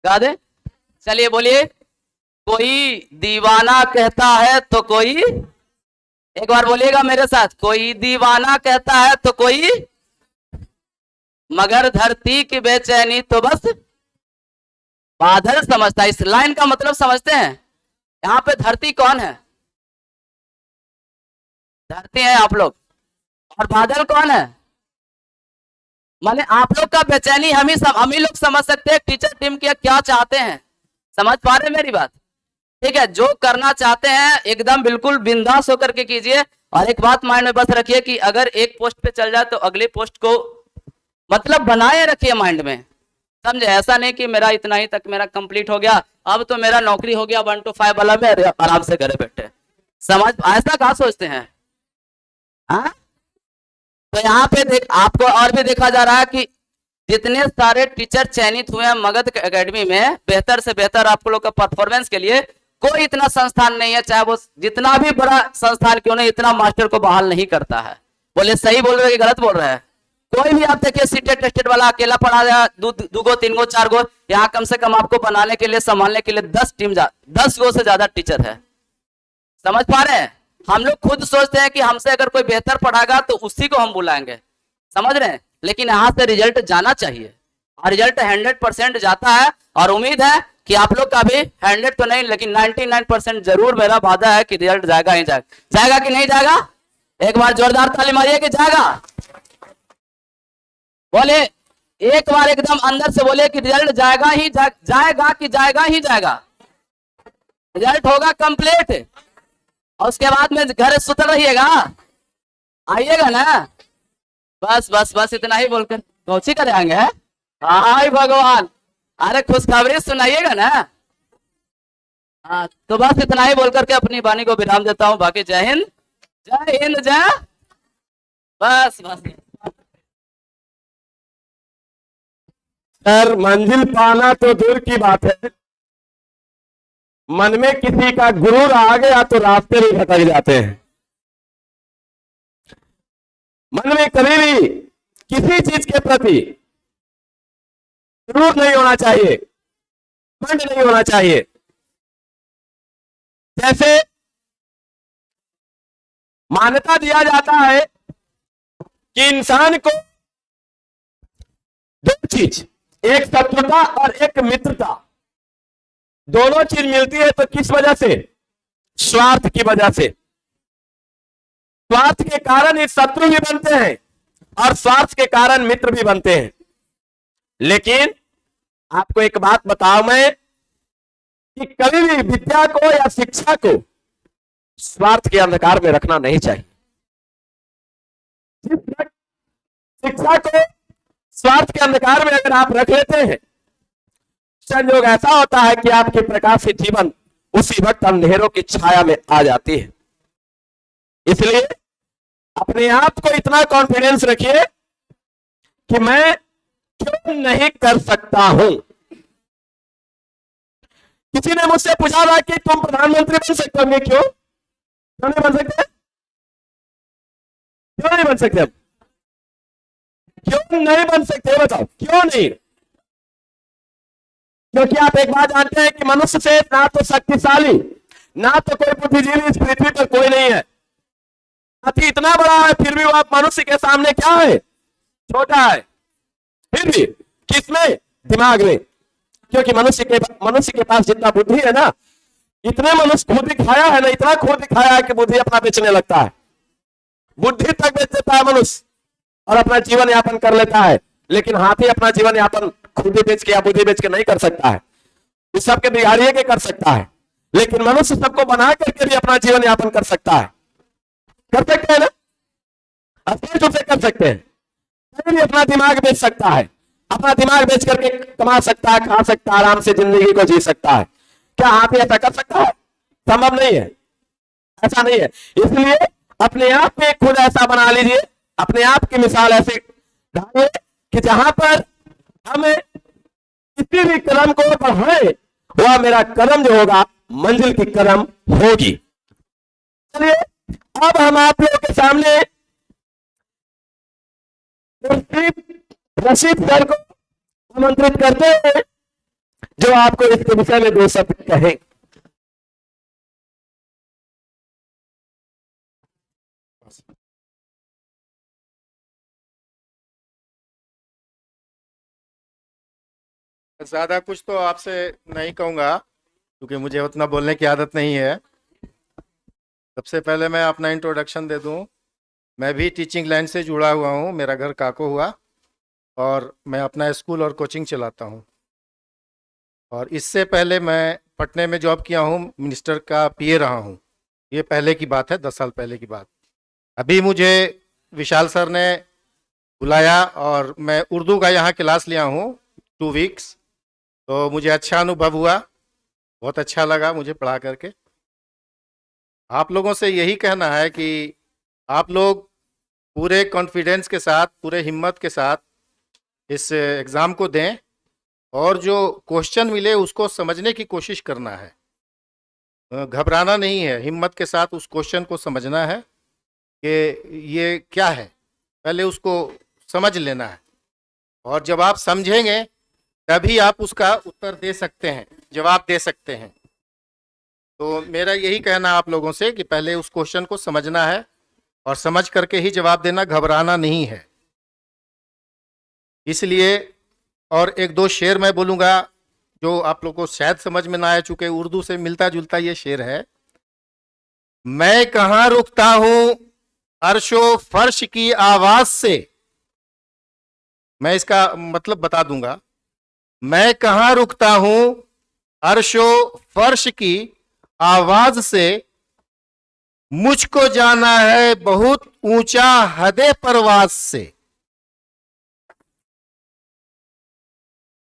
गा दे। चलिए बोलिए। कोई दीवाना कहता है तो कोई, एक बार बोलिएगा मेरे साथ, कोई दीवाना कहता है तो कोई, मगर धरती की बेचैनी तो बस बादल समझता है। इस लाइन का मतलब समझते हैं? यहां पे धरती कौन है? धरती है आप लोग, और बादल कौन है? माने आप लोग का बेचैनी हम ही लोग समझ सकते हैं टीचर टीम के क्या चाहते हैं, समझ पा रहे हैं मेरी बात? ठीक है, जो करना चाहते हैं एकदम बिल्कुल बिंदास होकर के कीजिए। और एक बात माइंड में बस रखिए कि अगर एक पोस्ट पे चल जाए तो अगले पोस्ट को मतलब बनाए रखिए माइंड में, समझे? ऐसा नहीं कि मेरा इतना ही तक मेरा कंप्लीट हो गया, अब तो मेरा नौकरी हो गया 1 to 5 वाला में, आराम से घरे बैठे, समझ? ऐसा कहाँ सोचते हैं? हाँ, तो यहाँ पे देख आपको और भी देखा जा रहा है कि जितने सारे टीचर चयनित हुए हैं मगध एकेडमी में, बेहतर से बेहतर आप लोग का परफॉर्मेंस के लिए कोई इतना संस्थान नहीं है, चाहे वो जितना भी बड़ा संस्थान क्यों नहीं, इतना मास्टर को बहाल नहीं करता है। बोले सही बोल रहे हैं कि गलत बोल रहे हैं? कोई भी आप देखिए सीटेट टेस्टेड वाला अकेला पढ़ा दिया, 2 गो 3 गो 4 गो, यहाँ कम से कम आपको बनाने के लिए संभालने के लिए 10 गो से ज्यादा टीचर है, समझ पा रहे हैं? हम लोग खुद सोचते हैं कि हमसे अगर कोई बेहतर पढ़ाएगा तो उसी को हम बुलाएंगे, समझ रहे हैं? लेकिन यहाँ से रिजल्ट जाना चाहिए, और रिजल्ट 100% जाता है, और उम्मीद है कि आप लोग का भी 100 तो नहीं लेकिन 99% जरूर मेरा वादा है कि रिजल्ट जाएगा ही जाएगा। जाएगा कि नहीं जाएगा? एक बार जोरदार ताली मारिए कि जाएगा। बोले एक बार एकदम अंदर से बोले कि रिजल्ट जाएगा ही जाएगा कि जाएगा ही जाएगा। रिजल्ट होगा कंप्लीट, और उसके बाद में घर सुतर रहिएगा, आइएगा ना। बस बस बस इतना ही बोलकर कौची करे आएंगे? हाय भगवान, अरे खुशखबरी सुनाइएगा ना। हाँ, तो बस इतना ही बोलकर के अपनी वाणी को विराम देता हूँ। बाकी जय हिंद, जय हिंद, जय, बस बस। सर, मंजिल पाना तो दूर की बात है, मन में किसी का गुरूर आ गया तो रास्ते भी भटक जाते हैं। मन में कभी भी किसी चीज के प्रति गुरूर नहीं होना चाहिए, घमंड नहीं होना चाहिए। जैसे मान्यता दिया जाता है कि इंसान को 2 चीज, एक शत्रुता और एक मित्रता, दोनों चीज मिलती है तो किस वजह से? स्वार्थ की वजह से। स्वार्थ के कारण ही शत्रु भी बनते हैं और स्वार्थ के कारण मित्र भी बनते हैं। लेकिन आपको एक बात बताऊं मैं कि कभी भी विद्या को या शिक्षा को स्वार्थ के अंधकार में रखना नहीं चाहिए। शिक्षा को स्वार्थ के अंधकार में अगर आप रख लेते हैं, संयोग ऐसा होता है कि आपके प्रकाशित जीवन उसी वक्त अंधेरों की छाया में आ जाती है। इसलिए अपने आप को इतना कॉन्फिडेंस रखिए कि मैं क्यों नहीं कर सकता हूं। किसी ने मुझसे पूछा था कि तुम प्रधानमंत्री बन सकते होंगे, क्यों नहीं बन सकते? क्यों नहीं बन सकते? क्यों नहीं बन सकते बताओ, क्यों नहीं? क्योंकि आप एक बात जानते हैं कि मनुष्य से ना तो शक्तिशाली ना तो कोई बुद्धिजीवी इस पृथ्वी पर कोई नहीं है। हाथी इतना बड़ा है फिर भी वो मनुष्य के सामने क्या है, छोटा है। फिर भी किसमें, दिमाग में। क्योंकि मनुष्य के पास जितना बुद्धि है ना, इतने मनुष्य खुद दिखाया है ना, इतना खुद दिखाया है कि बुद्धि अपना बेचने लगता है। बुद्धि तक बेच देता है मनुष्य और अपना जीवन यापन कर लेता है। लेकिन हाथी अपना जीवन यापन खुद बेच के या बुद्धि बेच के नहीं कर सकता है, इस सबके बिगाड़िए के कर सकता है। लेकिन मनुष्य सबको बना करके भी अपना जीवन यापन कर सकता है। कर सकते हैं ना, स्पष्ट रूप से कर सकते हैं। कहीं भी अपना दिमाग बेच सकता है, अपना दिमाग बेच करके कमा सकता है, खा सकता है, आराम से जिंदगी को जी सकता है। क्या हाथी ऐसा कर सकता है? संभव नहीं है, ऐसा नहीं है। इसलिए अपने आप में खुद ऐसा बना लीजिए, अपने आप की मिसाल ऐसे ढालिए कि जहां पर हमें किसी भी कदम को बढ़ाए वह मेरा कदम जो होगा मंजिल की कदम होगी। चलिए अब हम आप लोगों के सामने रशीद सर को आमंत्रित करते हैं जो आपको इसके विषय में 2 शब्द कहें। ज्यादा कुछ तो आपसे नहीं कहूँगा क्योंकि मुझे उतना बोलने की आदत नहीं है। सबसे पहले मैं अपना इंट्रोडक्शन दे दूं। मैं भी टीचिंग लाइन से जुड़ा हुआ हूं, मेरा घर काको हुआ और मैं अपना स्कूल और कोचिंग चलाता हूं। और इससे पहले मैं पटने में जॉब किया हूं, मिनिस्टर का पीए रहा हूं। ये पहले की बात है, 10 साल पहले की बात। अभी मुझे विशाल सर ने बुलाया और मैं उर्दू का यहाँ क्लास लिया हूँ 2 वीक्स। तो मुझे अच्छा अनुभव हुआ, बहुत अच्छा लगा मुझे पढ़ा करके। आप लोगों से यही कहना है कि आप लोग पूरे कॉन्फिडेंस के साथ, पूरे हिम्मत के साथ इस एग्ज़ाम को दें और जो क्वेश्चन मिले उसको समझने की कोशिश करना है। घबराना नहीं है, हिम्मत के साथ उस क्वेश्चन को समझना है कि ये क्या है, पहले उसको समझ लेना है। और जब आप समझेंगे तभी आप उसका उत्तर दे सकते हैं, जवाब दे सकते हैं। तो मेरा यही कहना आप लोगों से कि पहले उस क्वेश्चन को समझना है और समझ करके ही जवाब देना, घबराना नहीं है। इसलिए और 1-2 शेर मैं बोलूँगा जो आप लोगों को शायद समझ में ना आ चुके, उर्दू से मिलता जुलता ये शेर है। मैं कहाँ रुकता हूँ अर्शो फर्श की आवाज से। मैं इसका मतलब बता दूंगा। मैं कहाँ रुकता हूँ अर्शो फर्श की आवाज से, मुझको जाना है बहुत ऊंचा हदे परवाज से।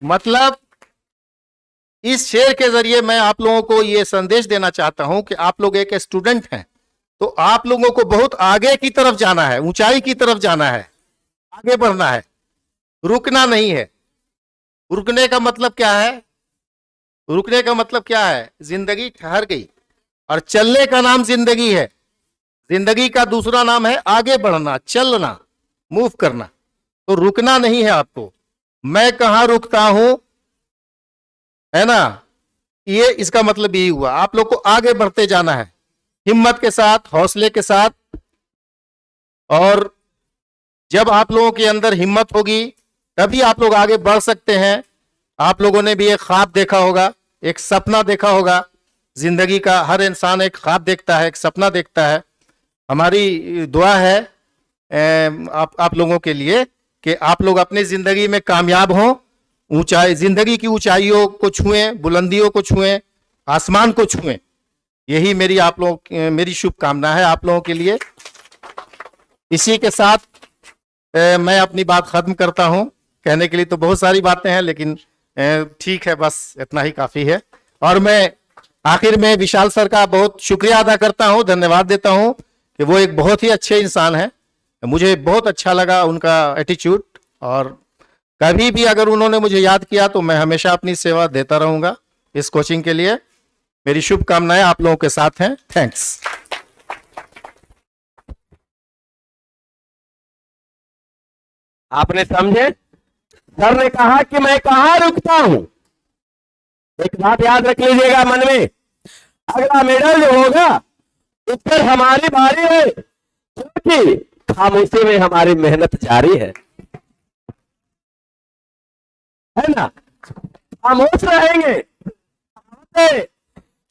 मतलब इस शेर के जरिए मैं आप लोगों को यह संदेश देना चाहता हूं कि आप लोग एक स्टूडेंट हैं तो आप लोगों को बहुत आगे की तरफ जाना है, ऊंचाई की तरफ जाना है, आगे बढ़ना है, रुकना नहीं है। रुकने का मतलब क्या है? रुकने का मतलब क्या है? जिंदगी ठहर गई और चलने का नाम जिंदगी है। जिंदगी का दूसरा नाम है आगे बढ़ना, चलना, मूव करना। तो रुकना नहीं है आपको। मैं कहां रुकता हूं, है ना, ये इसका मतलब यही हुआ। आप लोग को आगे बढ़ते जाना है हिम्मत के साथ, हौसले के साथ। और जब आप लोगों के अंदर हिम्मत होगी तभी आप लोग आगे बढ़ सकते हैं। आप लोगों ने भी एक ख्वाब देखा होगा, एक सपना देखा होगा। जिंदगी का हर इंसान एक ख्वाब देखता है, एक सपना देखता है। हमारी दुआ है आप लोगों के लिए कि आप लोग अपनी जिंदगी में कामयाब हों, ऊंचाई, जिंदगी की ऊंचाइयों को छुएं, बुलंदियों को छुएं, आसमान को छुएं। यही मेरी शुभकामना है आप लोगों के लिए। इसी के साथ मैं अपनी बात खत्म करता हूं। कहने के लिए तो बहुत सारी बातें हैं लेकिन ठीक है, बस इतना ही काफी है। और मैं आखिर में विशाल सर का बहुत शुक्रिया अदा करता हूं, धन्यवाद देता हूं कि वो एक बहुत ही अच्छे इंसान हैं। मुझे बहुत अच्छा लगा उनका एटीट्यूड। और कभी भी अगर उन्होंने मुझे याद किया तो मैं हमेशा अपनी सेवा देता रहूंगा इस कोचिंग के लिए। मेरी शुभकामनाएं आप लोगों के साथ हैं। थैंक्स। आपने समझे? सर ने कहा कि मैं कहां रुकता हूं, एक बात याद रख लीजिएगा मन में, अगला मेडल जो होगा उस पर हमारी बारी है, क्योंकि खामोशी में हमारी मेहनत जारी है ना। खामोश रहेंगे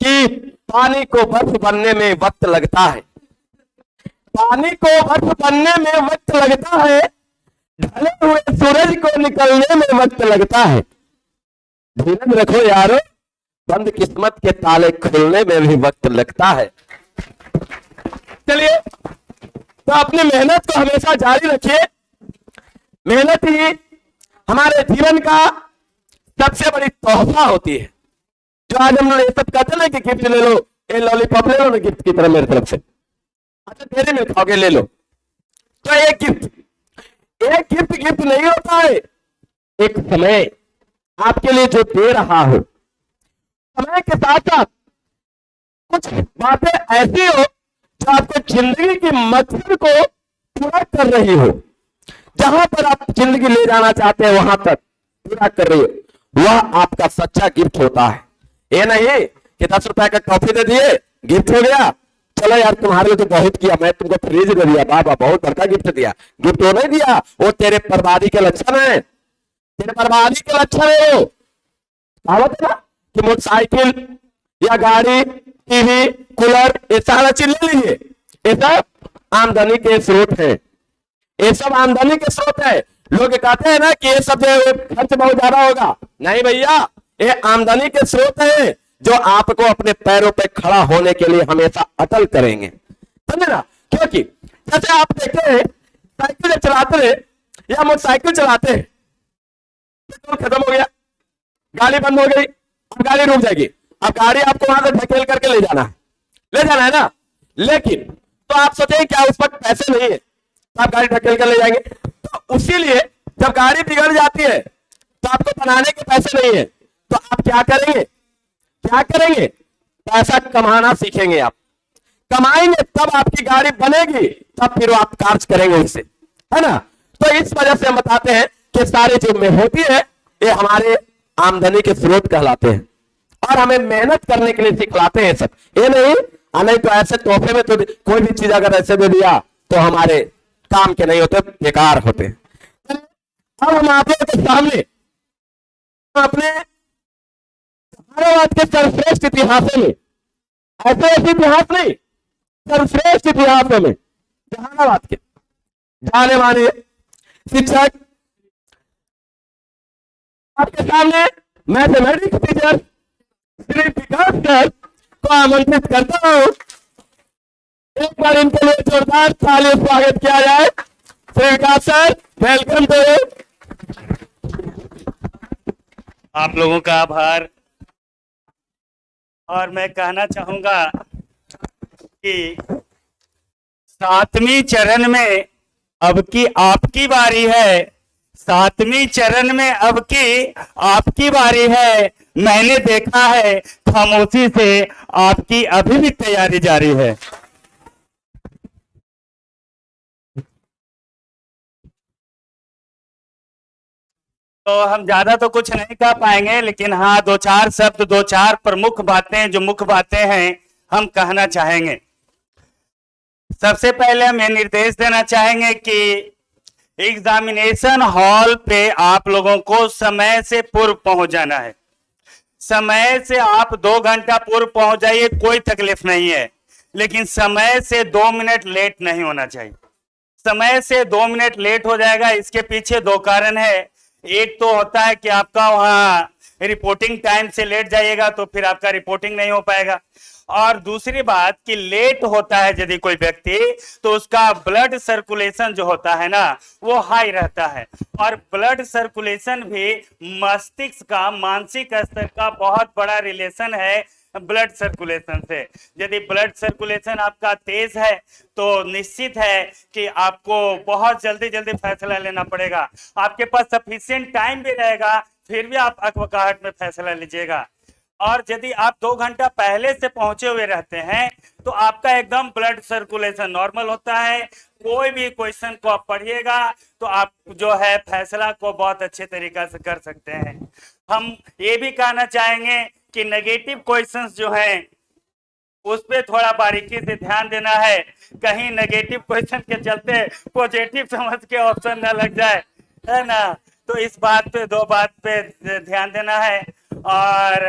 कि पानी को बर्फ बनने में वक्त लगता है, पानी को बर्फ बनने में वक्त लगता है, ढले हुए सूरज को निकलने में वक्त लगता है। धीरज रखो यारो, बंद किस्मत के ताले खुलने में भी वक्त लगता है। चलिए, तो अपनी मेहनत को हमेशा जारी रखिए। मेहनत ही हमारे जीवन का सबसे बड़ी तोहफा होती है। जो आज हम लोग ये सब कहते हैं ना कि गिफ्ट ले लो, ये लॉलीपॉप ले लो ना गिफ्ट की तरह मेरी तरफ से, अच्छा डेयरी मिल्क खाओगे ले लो, तो एक गिफ्ट नहीं होता है। एक समय आपके लिए जो दे रहा हो, समय के साथ साथ कुछ बातें ऐसी हो जो आपको जिंदगी की मकसद को पूरा कर रही हो, जहां पर आप जिंदगी ले जाना चाहते हैं वहां तक पूरा कर रही हो, वह आपका सच्चा गिफ्ट होता है। ये नहीं कि 10 रुपए का कॉफी दे दिए गिफ्ट हो गया, चलो यार तुम्हारे लिए तो बहुत किया, मैं तुमको फ्रिज दे दिया, बाबा बहुत बड़का गिफ्ट दिया। गिफ्ट वो नहीं दिया, वो तेरे बर्बादी के लक्षण है, तेरे बर्बादी के लक्षण है। वो कहावत है ना कि मोटरसाइकिल या गाड़ी, टीवी, कूलर, ये सारा चीज ले लीजिए, ये सब आमदनी के स्रोत है, ये सब आमदनी के स्रोत है। लोग कहते हैं ना कि ये सब खर्च बहुत ज्यादा होगा, नहीं भैया, ये आमदनी के स्रोत है जो आपको अपने पैरों पे खड़ा होने के लिए हमेशा अटल करेंगे, समझे ना। क्योंकि जैसे आप देखते हैं साइकिल चलाते हैं या मोटरसाइकिल चलाते हैं, पेट्रोल खत्म हो गया, गाड़ी बंद हो गई, अब गाड़ी रुक जाएगी, अब गाड़ी आपको वहां से ढकेल करके ले जाना है ना। लेकिन तो आप सोचेंगे क्या उस वक्त पैसे नहीं है तो आप गाड़ी ढकेल कर ले जाएंगे, तो उसीलिए जब गाड़ी बिगड़ जाती है तो आपको बनाने के पैसे नहीं है, तो आप क्या करेंगे, पैसा कमाना सीखेंगे। आप कमाएंगे तब आपकी गाड़ी बनेगी, तब फिर आप कार्य करेंगे उससे, है ना। तो इस वजह से हम बताते हैं कि सारी जो में होती है ये हमारे आमदनी के स्रोत कहलाते हैं और हमें मेहनत करने के लिए सिखलाते हैं सब। ये नहीं तो ऐसे तोहफे में तो कोई भी चीज अगर ऐसे दे दिया तो हमारे काम के नहीं होते, बेकार होते। अब हम आप लोगों के सामने अपने जहानाबाद के सर्वश्रेष्ठ इतिहासों में, ऐसे इतिहास नहीं, सर्वश्रेष्ठ इतिहासों में जहानाबाद के जाने माने शिक्षक आपके सामने मैथमेटिक्स टीचर श्री विकास सर को आमंत्रित करता हूं। एक बार इनके लिए जोरदार ताली स्वागत किया जाए। श्री विकास सर, वेलकम टू। आप लोगों का आभार। और मैं कहना चाहूंगा कि 7वीं चरण में अब की आपकी बारी है, 7वीं चरण में अब की आपकी बारी है। मैंने देखा है खामोशी से आपकी अभी भी तैयारी जारी है। तो हम ज्यादा तो कुछ नहीं कह पाएंगे, लेकिन हाँ 2-4 शब्द, 2-4 प्रमुख बातें, जो मुख्य बातें हैं हम कहना चाहेंगे। सबसे पहले हम ये निर्देश देना चाहेंगे कि एग्जामिनेशन हॉल पे आप लोगों को समय से पूर्व पहुंच जाना है। समय से आप 2 घंटा पूर्व पहुंच जाइए, कोई तकलीफ नहीं है, लेकिन समय से 2 मिनट लेट नहीं होना चाहिए। समय से 2 मिनट लेट हो जाएगा, इसके पीछे 2 कारण है। एक तो होता है कि आपका वहां रिपोर्टिंग टाइम से लेट जाइएगा तो फिर आपका रिपोर्टिंग नहीं हो पाएगा, और दूसरी बात कि लेट होता है यदि कोई व्यक्ति तो उसका ब्लड सर्कुलेशन जो होता है ना वो हाई रहता है, और ब्लड सर्कुलेशन भी मस्तिष्क का मानसिक स्तर का बहुत बड़ा रिलेशन है ब्लड सर्कुलेशन से। यदि ब्लड सर्कुलेशन आपका तेज है तो निश्चित है कि आपको बहुत जल्दी जल्दी फैसला लेना पड़ेगा। आपके पास सफिशिएंट टाइम भी रहेगा, फिर भी आप अकबकाहट में फैसला लीजिएगा। और यदि आप 2 घंटा पहले से पहुंचे हुए रहते हैं तो आपका एकदम ब्लड सर्कुलेशन नॉर्मल होता है। कोई भी क्वेश्चन को आप पढ़िएगा तो आप जो है फैसला को बहुत अच्छे तरीका से कर सकते हैं। हम ये भी कहना चाहेंगे कि नेगेटिव क्वेश्चंस जो हैं उस पे थोड़ा बारीकी से ध्यान देना है, कहीं नेगेटिव क्वेश्चन के चलते पॉजिटिव समझ के ऑप्शन ना लग जाए, है ना। तो इस बात पे, दो बात पे ध्यान देना है। और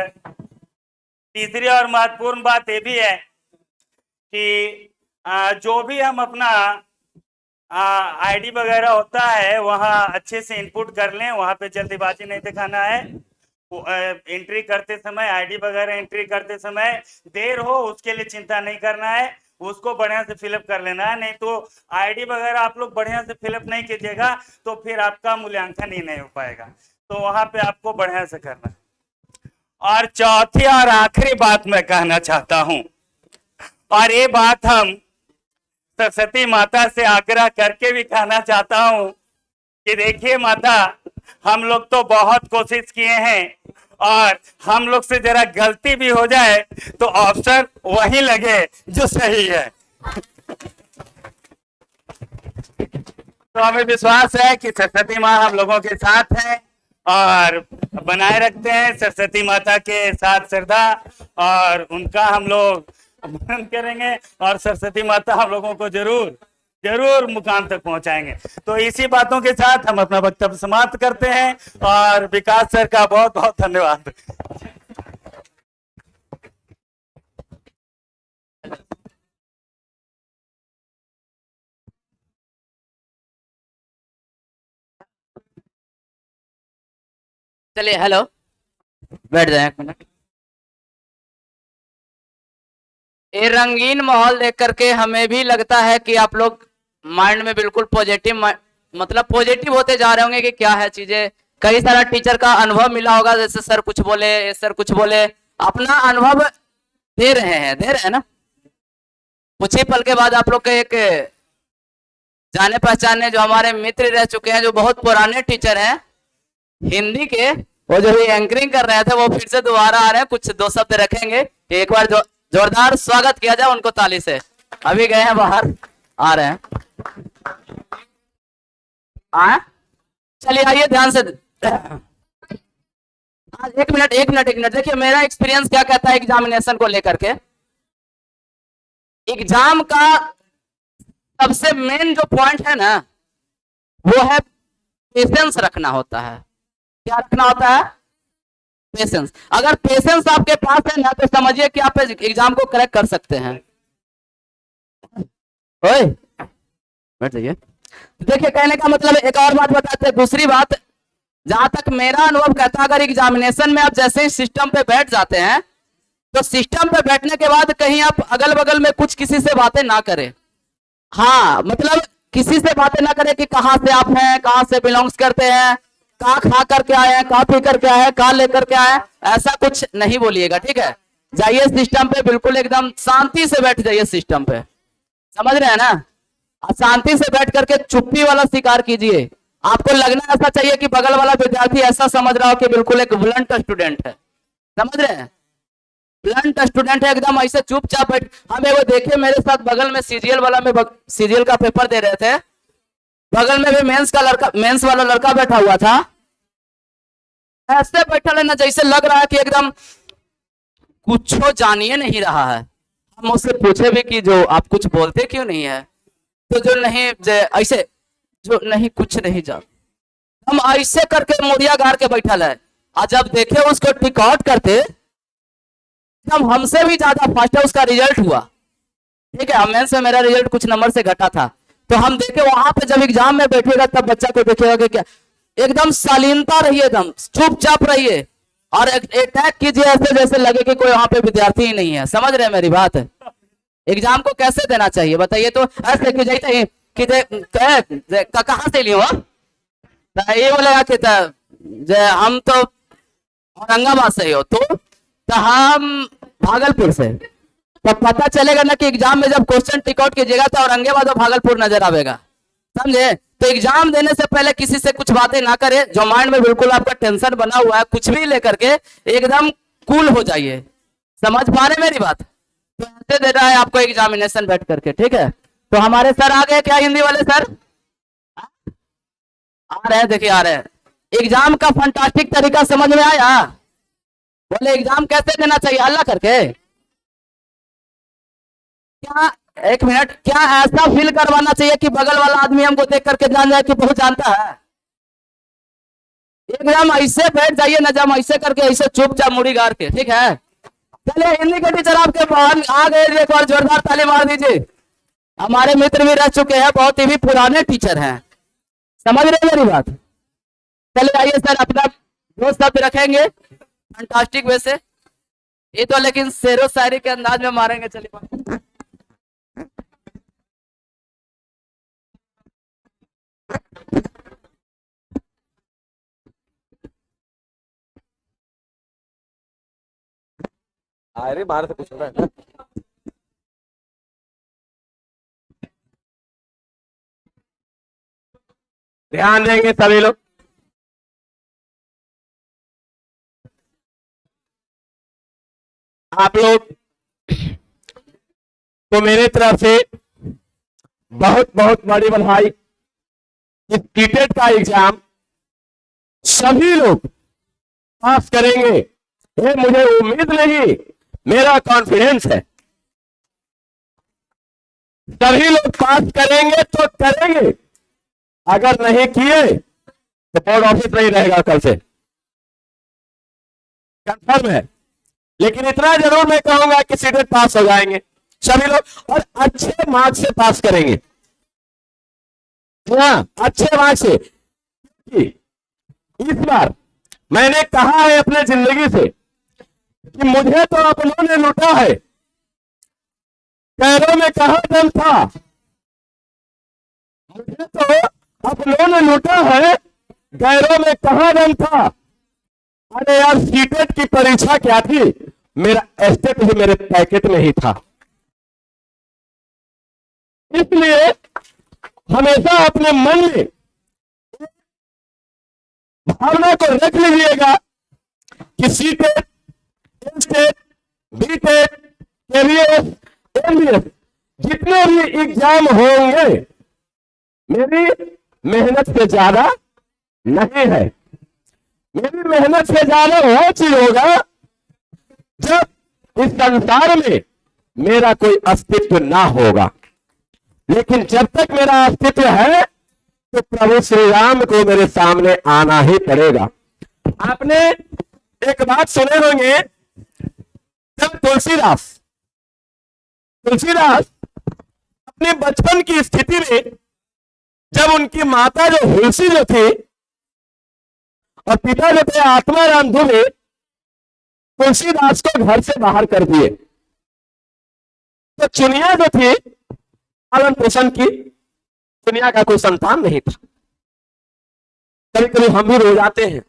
तीसरी और महत्वपूर्ण बात ये भी है कि जो भी हम अपना आईडी वगैरह होता है वहाँ अच्छे से इनपुट कर लें, वहाँ पे जल्दीबाजी नहीं दिखाना है। एंट्री करते समय, आईडी वगैरह एंट्री करते समय देर हो उसके लिए चिंता नहीं करना है, उसको बढ़िया से फिलअप कर लेना है। नहीं तो आईडी वगैरह आप लोग बढ़िया से फिलअप नहीं कीजिएगा तो फिर आपका मूल्यांकन ही नहीं हो पाएगा, तो वहां पे आपको बढ़िया से करना है। और चौथी और आखिरी बात मैं कहना चाहता हूं, और ये बात हम सरस्वती माता से आग्रह करके भी कहना चाहता हूं कि देखिए माता, हम लोग तो बहुत कोशिश किए हैं और हम लोग से जरा गलती भी हो जाए तो ऑप्शन वही लगे जो सही है। तो हमें विश्वास है कि सरस्वती माँ हम लोगों के साथ हैं और बनाए रखते हैं सरस्वती माता के साथ श्रद्धा, और उनका हम लोग मनन करेंगे और सरस्वती माता हम लोगों को जरूर जरूर मुकाम तक पहुंचाएंगे। तो इसी बातों के साथ हम अपना वक्तव्य समाप्त करते हैं और विकास सर का बहुत बहुत धन्यवाद। चलिए, हेलो, बैठ जाए एक मिनट। ये रंगीन माहौल देख करके हमें भी लगता है कि आप लोग माइंड में बिल्कुल पॉजिटिव, मतलब पॉजिटिव होते जा रहे होंगे कि क्या है चीजें। कई सारा टीचर का अनुभव मिला होगा, जैसे सर कुछ बोले, ये सर कुछ बोले, अपना अनुभव दे रहे हैं ना। कुछ ही पल के बाद आप लोग के एक जाने पहचाने जो हमारे मित्र रह चुके हैं, जो बहुत पुराने टीचर हैं हिंदी के, वो जो भी एंकरिंग कर रहे थे वो फिर से दोबारा आ रहे हैं, कुछ दो शब्द रखेंगे। एक बार जो जोरदार स्वागत किया जाए उनको ताली से। अभी गए हैं बाहर, आ रहे हैं। चलिए आइए ध्यान से। एक मिनट देखिए, मेरा एक्सपीरियंस क्या कहता है एग्जामिनेशन को लेकर के। एग्जाम का सबसे मेन जो पॉइंट है ना, वो है पेशेंस रखना होता है। क्या रखना होता है? पेशेंस। अगर पेशेंस आपके पास है ना, तो समझिए कि आप एग्जाम को करेक्ट कर सकते हैं। ओए, बैठ जाइए। देखिए, कहने का मतलब एक और बात बताते हैं। दूसरी बात, जहां तक मेरा अनुभव कहता है, अगर एग्जामिनेशन में आप जैसे ही सिस्टम पे बैठ जाते हैं, तो सिस्टम पे बैठने के बाद कहीं आप अगल बगल में कुछ किसी से बातें ना करें। हाँ, मतलब किसी से बातें ना करें कि कहाँ से आप हैं, कहाँ से बिलोंग्स करते हैं, कहाँ खा करके आए हैं, कहाँ पी करके आए हैं, कहाँ लेकर के आए हैं, ऐसा कुछ नहीं बोलिएगा, ठीक है। जाइए सिस्टम पे, बिल्कुल एकदम शांति से बैठ जाइए सिस्टम पे, समझ रहे हैं ना। शांति से बैठ करके चुप्पी वाला शिकार कीजिए। आपको लगना ऐसा चाहिए कि बगल वाला विद्यार्थी ऐसा समझ रहा हो कि बिल्कुल एक ब्लंट स्टूडेंट है, समझ रहे हैं, ब्लंट स्टूडेंट है, एकदम ऐसे चुपचाप बैठ। हमें वो देखे, मेरे साथ बगल में सीजीएल वाला में सीजीएल का पेपर दे रहे थे, बगल में भी मेंस वाला लड़का बैठा हुआ था। ऐसे बैठा लेना जैसे लग रहा है कि एकदम कुछ जानिए नहीं रहा है। हम उससे पूछे भी कि जो आप कुछ बोलते क्यों नहीं है, तो जो नहीं ऐसे जो नहीं कुछ नहीं जान, हम ऐसे करके मोरिया गाड़ के बैठा है। और जब देखे उसको टिक आउट करते, हम हमसे भी ज्यादा फास्ट है उसका रिजल्ट हुआ, ठीक है। मेंस में मेरा रिजल्ट कुछ नंबर से घटा था, तो हम देखे वहां पे जब एग्जाम में बैठेगा तब बच्चा को देखेगा कि क्या, एकदम शालीनता रहिए, एकदम चुपचाप रहिए और अटैक कीजिए ऐसे जैसे लगे कि कोई वहां पे विद्यार्थी ही नहीं है। समझ रहे हैं मेरी बात? एग्जाम को कैसे देना चाहिए बताइए? तो ऐसे कि जाइए कि कहाँ से लियो, ये बोलेगा कि हम तो औरंगाबाद से ही हो, तो हम भागलपुर से, तो पता चलेगा ना कि एग्जाम में जब क्वेश्चन टिक आउट कीजिएगा तो औरंगाबाद और भागलपुर नजर आएगा, समझे। तो एग्जाम देने से पहले किसी से कुछ बातें ना करें, जो माइंड में बिल्कुल आपका टेंशन बना हुआ है, कुछ भी लेकर के एकदम कूल हो जाइए। समझ पा रहे मेरी बात? तो ऐसे दे रहा है आपको एग्जामिनेशन बैठ करके, ठीक है। तो हमारे सर आ गए क्या, हिंदी वाले सर आ रहे हैं? देखिए आ रहे हैं। एग्जाम का फंटास्टिक तरीका समझ में आया? बोले एग्जाम कैसे देना चाहिए, हल्ला करके? क्या, एक मिनट, क्या ऐसा फील करवाना चाहिए कि बगल वाला आदमी हमको देख करके जान जाए कि बहुत जानता है? एग्जाम ऐसे बैठ जाइए ना, जब ऐसे करके ऐसे चुपचाप मुड़ी गाड़ के, ठीक है? चलिए हिंदी के टीचर आपके बाहर आ गए, एक बार जोरदार ताली मार दीजिए। हमारे मित्र भी रह चुके हैं, बहुत ही भी पुराने टीचर हैं, समझ रहे मेरी बात? चलिए आइए सर, अपना दो शब्द रखेंगे फैंटास्टिक वे से, ये तो लेकिन शेरो शायरी के अंदाज में मारेंगे। चलिए अरे बाहर से पूछ रहा है। ध्यान देंगे सभी लोग। आप लोग तो मेरे तरफ से बहुत बहुत बड़ी बधाई। इस टीटेट का एग्जाम सभी लोग पास करेंगे, ये मुझे उम्मीद नहीं, मेरा कॉन्फिडेंस है। सभी लोग पास करेंगे तो करेंगे, अगर नहीं किए तो बोर्ड ऑफिस नहीं रहेगा कल से, कंफर्म है। लेकिन इतना जरूर मैं कहूंगा कि सीधे पास हो जाएंगे सभी लोग, और अच्छे मार्क्स से पास करेंगे। हाँ, अच्छे मार्क्स से। इस बार मैंने कहा है अपने जिंदगी से कि मुझे तो अपनों ने लूटा है, पैरों में कहां दम था, मुझे तो अपनों ने लूटा है, गैरों में कहां दम था। अरे यार, सीटेट की परीक्षा क्या थी, मेरा एस्टेट ही मेरे पैकेट में ही था। इसलिए हमेशा अपने मन में भावना को रख लीजिएगा कि सीटेट, एस्टेट, बीटेट, केवीएस, एमबीएस जितने भी एग्जाम होंगे, मेरी मेहनत से ज्यादा नहीं है। मेरी मेहनत से ज्यादा वो चीज होगा जब इस संसार में मेरा कोई अस्तित्व ना होगा। लेकिन जब तक मेरा अस्तित्व है तो प्रभु श्री राम को मेरे सामने आना ही पड़ेगा। आपने एक बात सुने होंगे, जब तुलसीदास अपने बचपन की स्थिति में, जब उनकी माता जो हुलसी जो थी और पिता जो थे आत्माराम दुबे, तुलसीदास को घर से बाहर कर दिए, तो चुनिया जो थी पालन पोषण की, दुनिया का कोई संतान नहीं था। कभी कभी हम भी रो जाते हैं,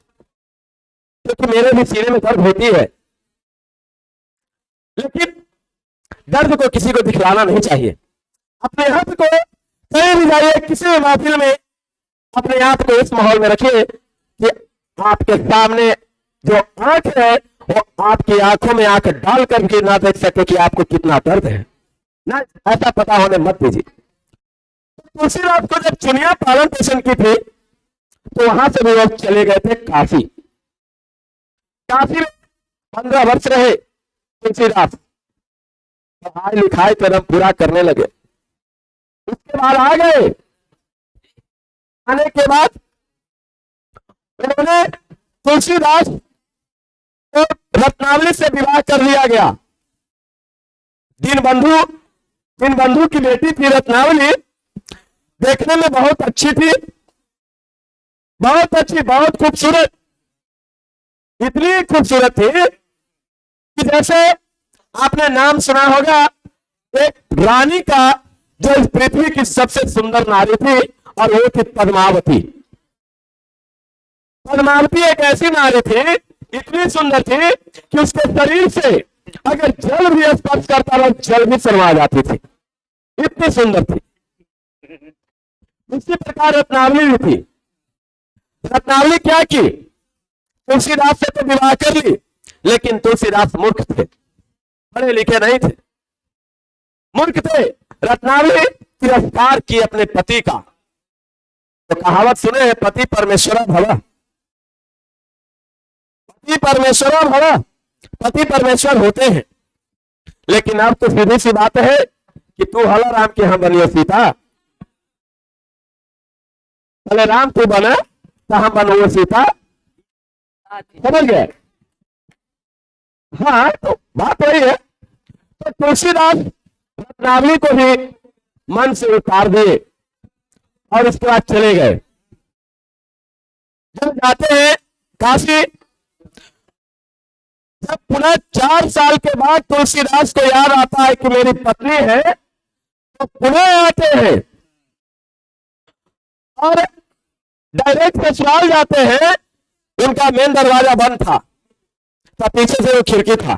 क्योंकि मेरे भी सीने में दर्द होती है, लेकिन दर्द को किसी को दिखलाना नहीं चाहिए। अपने हाथ को कहीं भी जाइए, किसी भी महफिल में अपने हाथ को इस माहौल में रखिए कि आपके सामने जो आंख है वो आपकी आंखों में आंख डालकर भी ना देख सके कि आपको कितना दर्द है, ना ऐसा पता होने मत दीजिए। तुलसीदास को जब चुनिया पालन पोषण की थी, तो वहां से भी लोग चले गए थे काशी। काशी में 15 वर्ष रहे तुलसीदास, पढ़ाई लिखाई कदम पूरा करने लगे। उसके बाद आ गए, आने के बाद उन्होंने तुलसीदास को रत्नावली से विवाह कर दिया गया। दीनबंधु की बेटी थी रत्नावली, देखने में बहुत अच्छी थी, बहुत अच्छी, बहुत खूबसूरत, इतनी खूबसूरत थी कि जैसे आपने नाम सुना होगा एक रानी का, जो इस पृथ्वी की सबसे सुंदर नारी थी, और वो थी पद्मावती। पद्मावती एक ऐसी नारी थी, इतनी सुंदर थी कि उसके शरीर से अगर जल भी स्पर्श करता रहा, जल भी शर्मा जाती थी, इतनी सुंदर थी। इसी प्रकार रत्नावली भी थी। रत्नावली क्या की, तुलसीदास से तो विवाह कर ली, लेकिन तुलसीदास मूर्ख थे, पढ़े लिखे नहीं थे, मूर्ख थे। रत्नावली तिरस्कार की अपने पति का। तो कहावत सुने हैं, पति परमेश्वर भव, पति परमेश्वर भव। पति परमेश्वर होते हैं, लेकिन अब तो सीधी सी बात है कि तू हला राम की हम बनियो सीता, भले राम तू बना तो हम बनो सीता, समझ गए? हाँ, तो बात वही है। तो तुलसीदास रत्नावली को भी मन से उतार दिए और उसके बाद चले गए। जब जाते हैं काशी, जब पुनः 4 साल के बाद तुलसीदास को याद आता है कि मेरी पत्नी है, तो पुनः आते हैं और डायरेक्ट ससुराल जाते हैं। उनका मेन दरवाजा बंद था, तो पीछे से वो खिड़की था,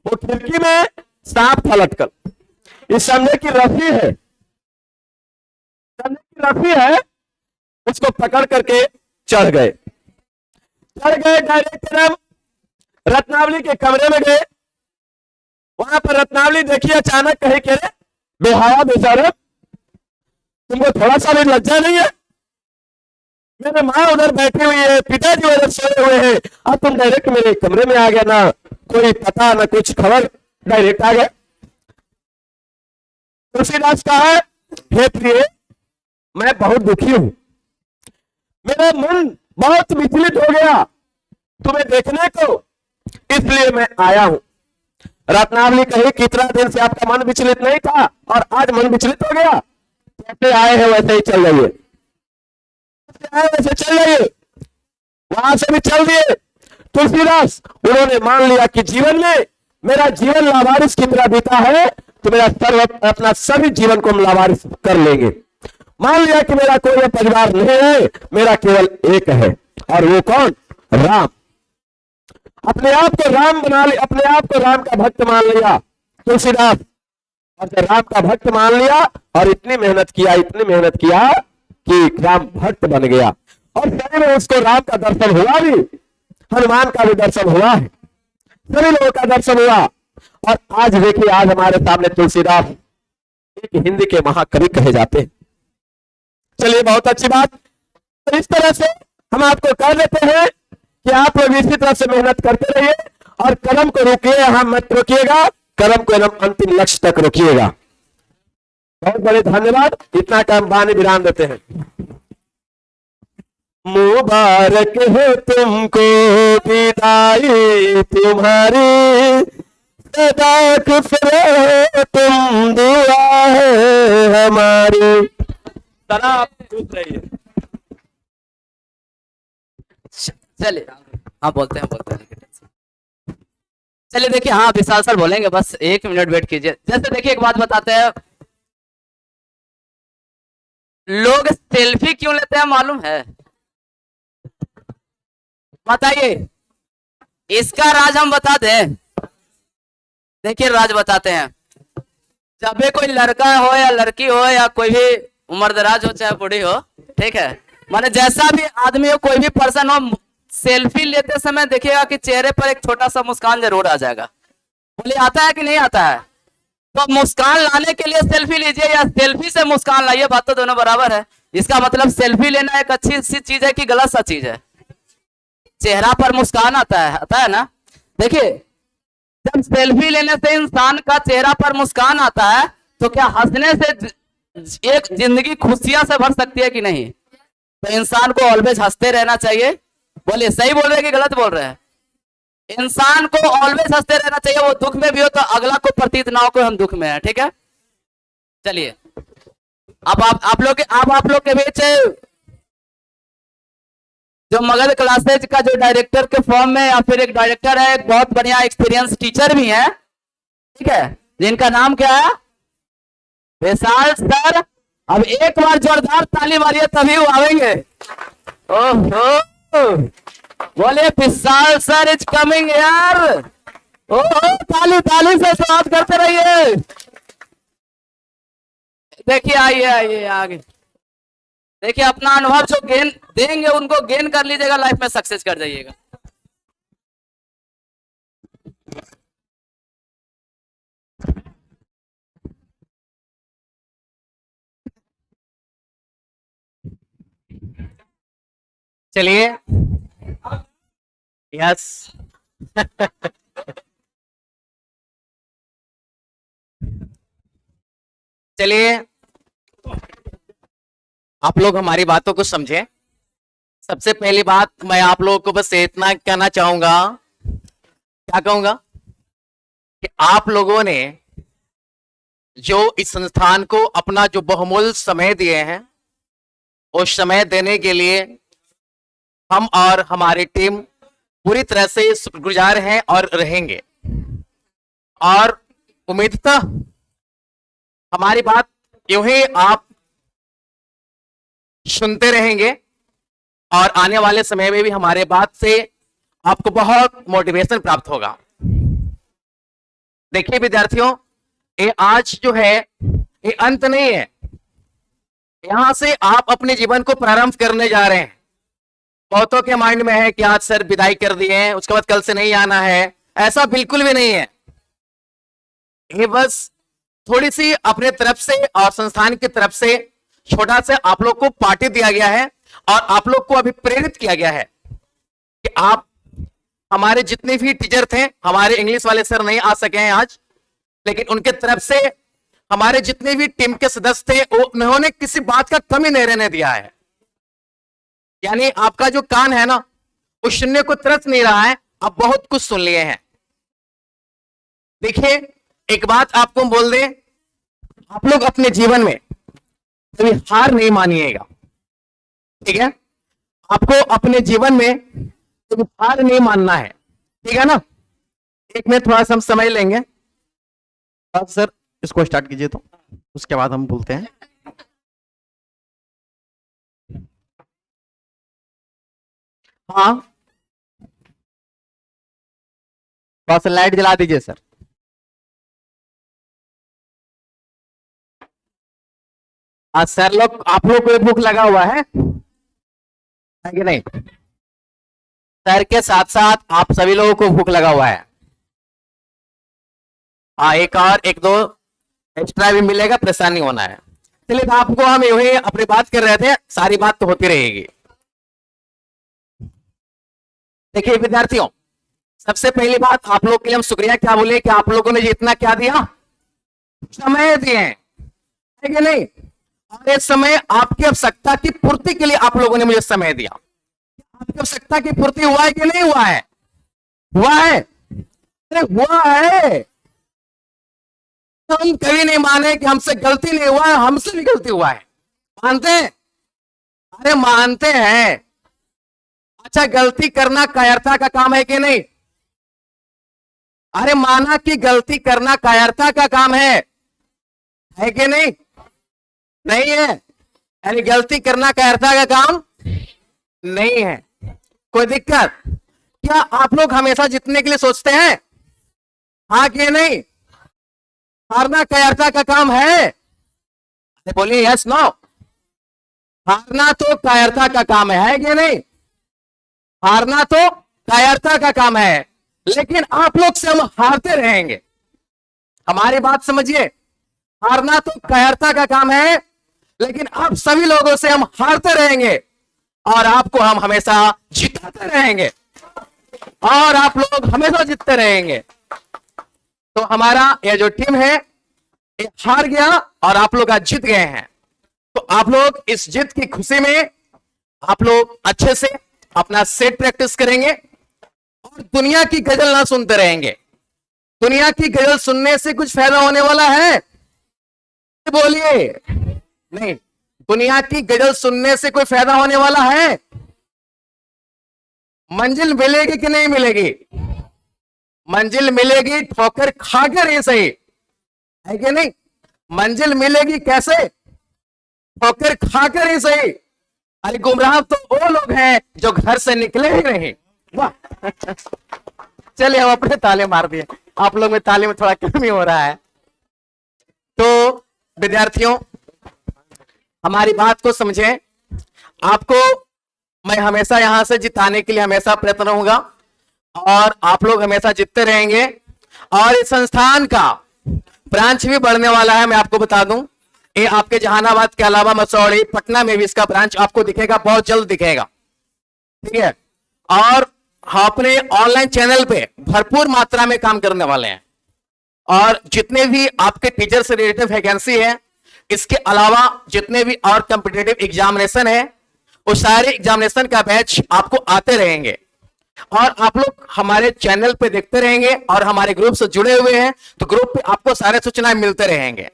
वो खिड़की में सांप था लटकल। इस समझे की रस्सी है, समझे की रस्सी है, उसको पकड़ करके चढ़ गए डायरेक्ट एकदम रत्नावली के कमरे में गए। वहां पर रत्नावली देखी, अचानक कही के रे बेहाया बेचारे, तुमको थोड़ा सा भी लज्जा नहीं है? मेरे माँ उधर बैठी हुई है, पिताजी उधर सोए हुए हैं, और तुम डायरेक्ट मेरे कमरे में आ गया, ना कोई पता ना कुछ खबर, डायरेक्ट आ गए। तुलसीदास कहा, हे प्रिय, मैं बहुत दुखी हूं, मेरा मन बहुत विचलित हो गया तुम्हें देखने को, इसलिए मैं आया हूं। रत्नावली कही, कितना दिन से आपका मन विचलित नहीं था और आज मन विचलित हो गया? जैसे आए हैं वैसे ही चल जाइए, वैसे चल जाइए। वहां से भी चल दिए तुलसीदास। उन्होंने मान लिया कि जीवन में मेरा जीवन लावारिस की तरह बीता है, तो मेरा सर्व अपना सभी जीवन को हम लावारिस कर लेंगे। मान लिया कि मेरा कोई परिवार नहीं है, मेरा केवल एक है, और वो कौन? राम। अपने आप को राम बना लिया, अपने आप को राम का भक्त मान लिया तुलसीदास। और जब राम का भक्त मान लिया और इतनी मेहनत किया कि राम भक्त बन गया, और सही में उसको राम का दर्शन हुआ भी, हनुमान का भी दर्शन हुआ है, सभी लोगों का दर्शन हुआ। और आज देखिए, आज हमारे सामने तुलसीदास एक हिंदी के महाकवि कहे जाते हैं। चलिए, बहुत अच्छी बात। तो इस तरह से हम आपको कह देते हैं कि आप लोग इसी तरह से मेहनत करते रहिए और कदम को रोकिए, यहां मत रोकिएगा, कदम को एकदम अंतिम लक्ष्य तक रोकिएगा। बहुत बड़े धन्यवाद। इतना टाइम बानी विराम देते हैं। मुबारक हो तुमको विदाई तुम्हारी, सदा खुश रहो तुम, दुआ है हमारी। सदा आप खुश रहिए। चलिए, हाँ बोलते हैं। चलिए देखिए, हाँ विशाल सर बोलेंगे, बस 1 मिनट वेट कीजिए। जैसे देखिए, एक बात बताते हैं, लोग सेल्फी क्यों लेते हैं मालूम है? बताइए, इसका राज हम बता दें। देखिए, राज बताते हैं। जब भी कोई लड़का हो या लड़की हो या कोई भी उम्रदराज हो चाहे बूढ़ी हो, ठीक है, माने जैसा भी आदमी हो, कोई भी पर्सन हो, सेल्फी लेते समय देखिएगा कि चेहरे पर एक छोटा सा मुस्कान जरूर आ जाएगा। बोले आता है कि नहीं आता है? तो मुस्कान लाने के लिए सेल्फी लीजिए या सेल्फी से मुस्कान लाइए, बात तो दोनों बराबर है। इसका मतलब सेल्फी लेना एक अच्छी सी चीज है कि गलत सा चीज है? चेहरा पर मुस्कान आता है ना। देखिए, जब सेल्फी लेने से इंसान का चेहरा पर मुस्कान आता है, तो क्या हंसने से एक जिंदगी खुशियां से भर सकती है कि नहीं? तो इंसान को ऑलवेज हंसते रहना चाहिए। बोलिए, सही बोल रहे हैं कि गलत बोल रहे हैं? इंसान को ऑलवेज हंसते रहना चाहिए, वो दुख में भी हो तो अगला को प्रतीत ना हो कि हम दुख में हैं, ठीक है। चलिए, अब आप लोग के बीच जो मगध क्लासेज का जो डायरेक्टर के फॉर्म में या फिर एक डायरेक्टर है, एक बहुत बढ़िया एक्सपीरियंस टीचर भी है, ठीक है, जिनका नाम क्या है? विशाल सर। अब एक बार जोरदार ताली मारिए, तभी वो आवेंगे। ओहो, बोले विशाल सर इज कमिंग यार। ओहो, ताली से स्वागत करते रहिए। देखिए, आइए आगे। देखिए, अपना अनुभव जो गेन देंगे उनको गेन कर लीजिएगा, लाइफ में सक्सेस कर जाइएगा। चलिए, यस, चलिए, आप लोग हमारी बातों को समझें। सबसे पहली बात मैं आप लोगों को बस इतना कहना चाहूंगा, क्या कहूंगा, कि आप लोगों ने जो इस संस्थान को अपना जो बहुमूल्य समय दिए हैं, उस समय देने के लिए हम और हमारी टीम पूरी तरह से शुक्रगुजार हैं और रहेंगे। और उम्मीदतः हमारी बात यूं ही आप सुनते रहेंगे और आने वाले समय में भी हमारे बात से आपको बहुत मोटिवेशन प्राप्त होगा। देखिए विद्यार्थियों, ये आज जो है ये अंत नहीं है। यहां से आप अपने जीवन को प्रारंभ करने जा रहे हैं। बहुतों के माइंड में है कि आज सर विदाई कर दिए हैं, उसके बाद कल से नहीं आना है। ऐसा बिल्कुल भी नहीं है। ये बस थोड़ी सी अपने तरफ से और संस्थान की तरफ से छोटा सा आप लोग को पार्टी दिया गया है और आप लोग को अभी प्रेरित किया गया है कि आप, हमारे जितने भी टीचर थे, हमारे इंग्लिश वाले सर नहीं आ सके हैं आज, लेकिन उनके तरफ से हमारे जितने भी टीम के सदस्य थे उन्होंने किसी बात का कमी नहीं रहने दिया है। यानी आपका जो कान है ना, वो सुनने को तरस नहीं रहा है, आप बहुत कुछ सुन लिए हैं। देखिए, एक बात आपको बोल दें, आप लोग अपने जीवन में कभी हार नहीं मानिएगा, ठीक है? आपको अपने जीवन में कभी हार नहीं मानना है, ठीक है ना? एक मिनट थोड़ा सा हम समय लेंगे। अब सर इसको स्टार्ट कीजिए, तो उसके बाद हम बोलते हैं। हाँ, बस लाइट जला दीजिए सर। आज सर लोग, आप लोग को भूख लगा हुआ है कि नहीं? सर के साथ साथ आप सभी लोगों को भूख लगा हुआ है। हाँ, एक और एक दो एक्स्ट्रा भी मिलेगा, परेशान नहीं होना है। चलिए, तो आपको हम यूं ही अपनी बात कर रहे थे, सारी बात तो होती रहेगी। देखिए विद्यार्थियों, सबसे पहली बात आप लोग के लिए हम शुक्रिया क्या बोले कि आप लोगों ने जितना क्या दिया, समय दिए, है कि नहीं? और ये समय आपकी आवश्यकता की पूर्ति के लिए आप लोगों ने मुझे समय दिया। आपकी आवश्यकता की पूर्ति हुआ है कि नहीं हुआ है? हुआ है? अरे हुआ है। हम कभी नहीं माने कि हमसे गलती नहीं हुआ है, हमसे भी गलती हुआ है। मानते हैं? अरे मानते हैं। अच्छा, गलती करना कायरता का काम है कि नहीं? अरे माना कि गलती करना कायरता का काम है कि नहीं? नहीं है। यानी गलती करना कायरता का काम नहीं है। कोई दिक्कत? क्या आप लोग हमेशा जीतने के लिए सोचते हैं? हाँ कि नहीं? हारना कायरता का काम है? बोलिए यस नो। हारना तो कायरता का काम है कि नहीं? हारना तो कायरता का काम है, लेकिन आप लोग से हम हारते रहेंगे। हमारी बात समझिए, हारना तो कायरता का काम है, लेकिन आप सभी लोगों से हम हारते रहेंगे और आपको हम हमेशा जिताते रहेंगे और आप लोग हमेशा जीतते रहेंगे। तो हमारा ये जो टीम है ये हार गया और आप लोग आज जीत गए हैं। तो आप लोग इस जीत की खुशी में आप लोग अच्छे से अपना सेट प्रैक्टिस करेंगे और दुनिया की गजल ना सुनते रहेंगे। दुनिया की गजल सुनने से कुछ फायदा होने वाला है? बोलिए नहीं। दुनिया की गजल सुनने से कोई फायदा होने वाला है? मंजिल मिलेगी कि नहीं मिलेगी? मंजिल मिलेगी ठोकर खाकर ही सही, है कि नहीं? मंजिल मिलेगी कैसे? ठोकर खाकर ही सही। अरे गुमराह तो वो लोग हैं जो घर से निकले ही नहीं। वाह चलिए, हम अपने ताले मार दिए। आप लोग में ताले में थोड़ा कमी हो रहा है। तो विद्यार्थियों, हमारी बात को समझें। आपको मैं हमेशा यहां से जिताने के लिए हमेशा प्रयत्न रहूंगा और आप लोग हमेशा जीतते रहेंगे। और इस संस्थान का ब्रांच भी बढ़ने वाला है। मैं आपको बता दूं, ये आपके जहानाबाद के अलावा मसौड़ी, पटना में भी इसका ब्रांच आपको दिखेगा, बहुत जल्द दिखेगा, ठीक है? और हम अपने ऑनलाइन चैनल पे भरपूर मात्रा में काम करने वाले हैं और जितने भी आपके टीचर से रिलेटेड वैकेंसी है, इसके अलावा जितने भी और कॉम्पिटिटिव एग्जामिनेशन है, वो सारे एग्जामिनेशन का बैच आपको आते रहेंगे और आप लोग हमारे चैनल पे देखते रहेंगे और हमारे ग्रुप से जुड़े हुए हैं तो ग्रुप पे आपको सारे सूचनाएं मिलते रहेंगे।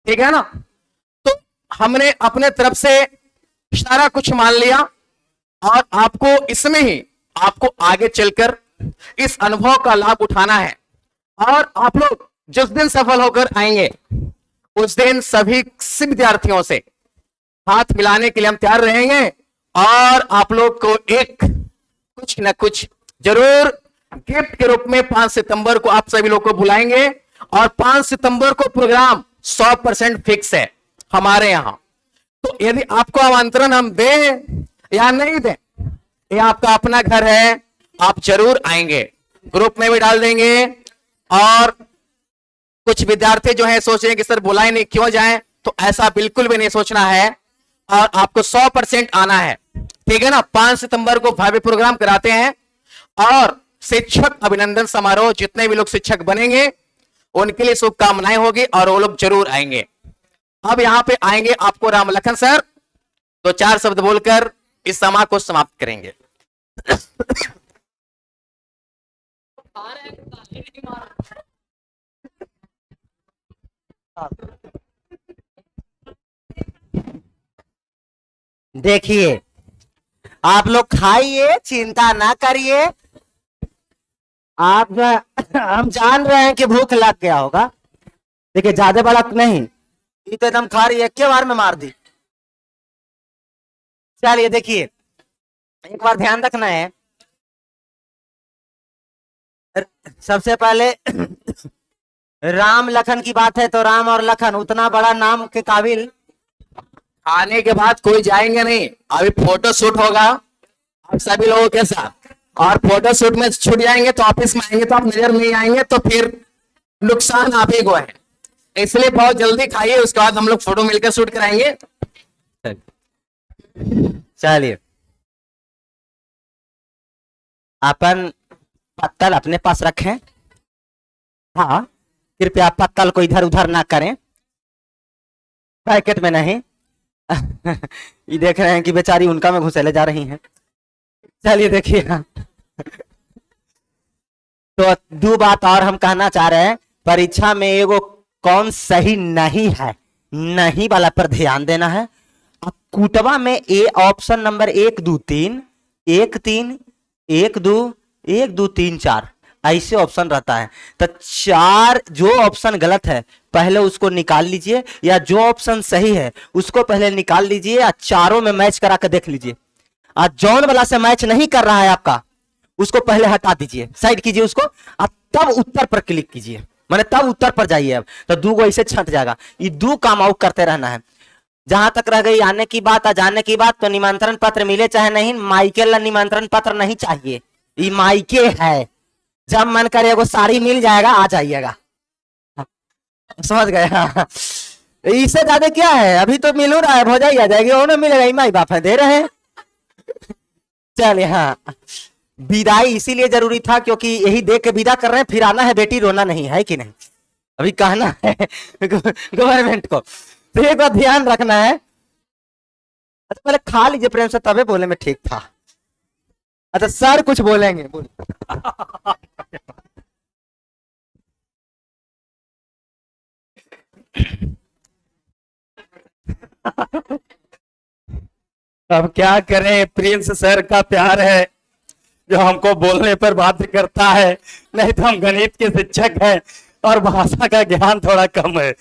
ठीक है ना? तो हमने अपने तरफ से सारा कुछ मान लिया और आपको इसमें ही आपको आगे चलकर इस अनुभव का लाभ उठाना है और आप लोग जिस दिन सफल होकर आएंगे उस दिन सभी विद्यार्थियों से हाथ मिलाने के लिए हम तैयार रहेंगे और आप लोग को एक कुछ न कुछ जरूर गिफ्ट के रूप में 5 सितंबर को आप सभी लोग को बुलाएंगे और 5 सितंबर को प्रोग्राम 100% फिक्स है हमारे यहां। तो यदि आपको आमंत्रण हम दें या नहीं दें, ये आपका अपना घर है, आप जरूर आएंगे, ग्रुप में भी डाल देंगे। और कुछ विद्यार्थी जो है सोच रहे हैं कि सर बुलाए नहीं क्यों जाएं, तो ऐसा बिल्कुल भी नहीं सोचना है और आपको 100% आना है। ठीक है ना? 5 सितंबर को भव्य प्रोग्राम कराते हैं और शिक्षक अभिनंदन समारोह, जितने भी लोग शिक्षक बनेंगे उनके लिए शुभकामनाएं होगी और वो लोग जरूर आएंगे। अब यहां पे आएंगे आपको राम लखन सर, तो 4 शब्द बोलकर इस समा को समाप्त करेंगे। देखिए, आप लोग खाइए, चिंता ना करिए। आप हम जान रहे हैं कि भूख लग गया होगा। देखिए, ज्यादा बड़ा नहीं, ये तो एकदम खा रही है, के बार में मार दी। चलिए देखिए, एक बार ध्यान रखना है। सबसे पहले राम लखन की बात है तो राम और लखन उतना बड़ा नाम के काबिल। आने के बाद कोई जाएंगे नहीं, अभी फोटो शूट होगा आप सभी लोगों के साथ और फोटो शूट में छूट जाएंगे तो ऑफिस में आएंगे तो आप नजर नहीं आएंगे, तो फिर नुकसान आप ही को है। इसलिए बहुत जल्दी खाइए, उसके बाद हम लोग फोटो मिलकर शूट कराएंगे। चलिए, अपन पत्तल अपने पास रखें। हाँ, कृपया पत्तल को इधर उधर ना करें, पैकेट में नहीं। ये देख रहे हैं कि बेचारी उनका में घुसेले जा रही हैं। चलिए देखिए, तो 2 बात और हम कहना चाह रहे हैं। परीक्षा में एगो कौन सही नहीं है, नहीं वाला पर ध्यान देना है। अब कूटवा में ए ऑप्शन नंबर 1 2 3 1 3 1 2 1 2 3 4 ऐसे ऑप्शन रहता है। तो 4 जो ऑप्शन गलत है पहले उसको निकाल लीजिए, या जो ऑप्शन सही है उसको पहले निकाल लीजिए, या चारों में मैच करा कर देख लीजिए। आज जौन वाला से मैच नहीं कर रहा है आपका, उसको पहले हटा दीजिए, साइड कीजिए उसको, अब तब उत्तर पर क्लिक कीजिए, माने तब उत्तर पर जाइए। अब तो 2 गो ऐसे छंट जाएगा। ये 2 काम आउट करते रहना है। जहां तक रह गई आने की बात, जाने की बात, तो निमंत्रण पत्र मिले चाहे नहीं, माइके ला निमंत्रण पत्र नहीं चाहिए। ये माइके है, जब मन करे वो साड़ी मिल जाएगा, आ जाइएगा। समझ गए? हाँ, इससे ज्यादा क्या है? अभी तो मिल रहा है, भौजाई आ जाएगी, उन्हें मिलेगा, माई बाप है दे रहे हैं। चलिए, हाँ, विदाई इसीलिए जरूरी था क्योंकि यही देख के विदा कर रहे हैं, फिर आना है बेटी, रोना नहीं है कि नहीं, अभी कहना है गवर्नमेंट को। तो एक बात ध्यान रखना है। अच्छा, पहले खा लीजिए प्रेम से, तबे बोले में ठीक था। अच्छा सर कुछ बोलेंगे, बोल। अब क्या करें, प्रिंस सर का प्यार है जो हमको बोलने पर बाध्य करता है, नहीं तो हम गणित के शिक्षक हैं और भाषा का ज्ञान थोड़ा कम है।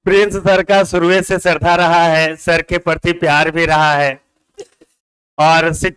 प्रिंस सर का शुरू से श्रद्धा रहा है, सर के प्रति प्यार भी रहा है और शिक्षक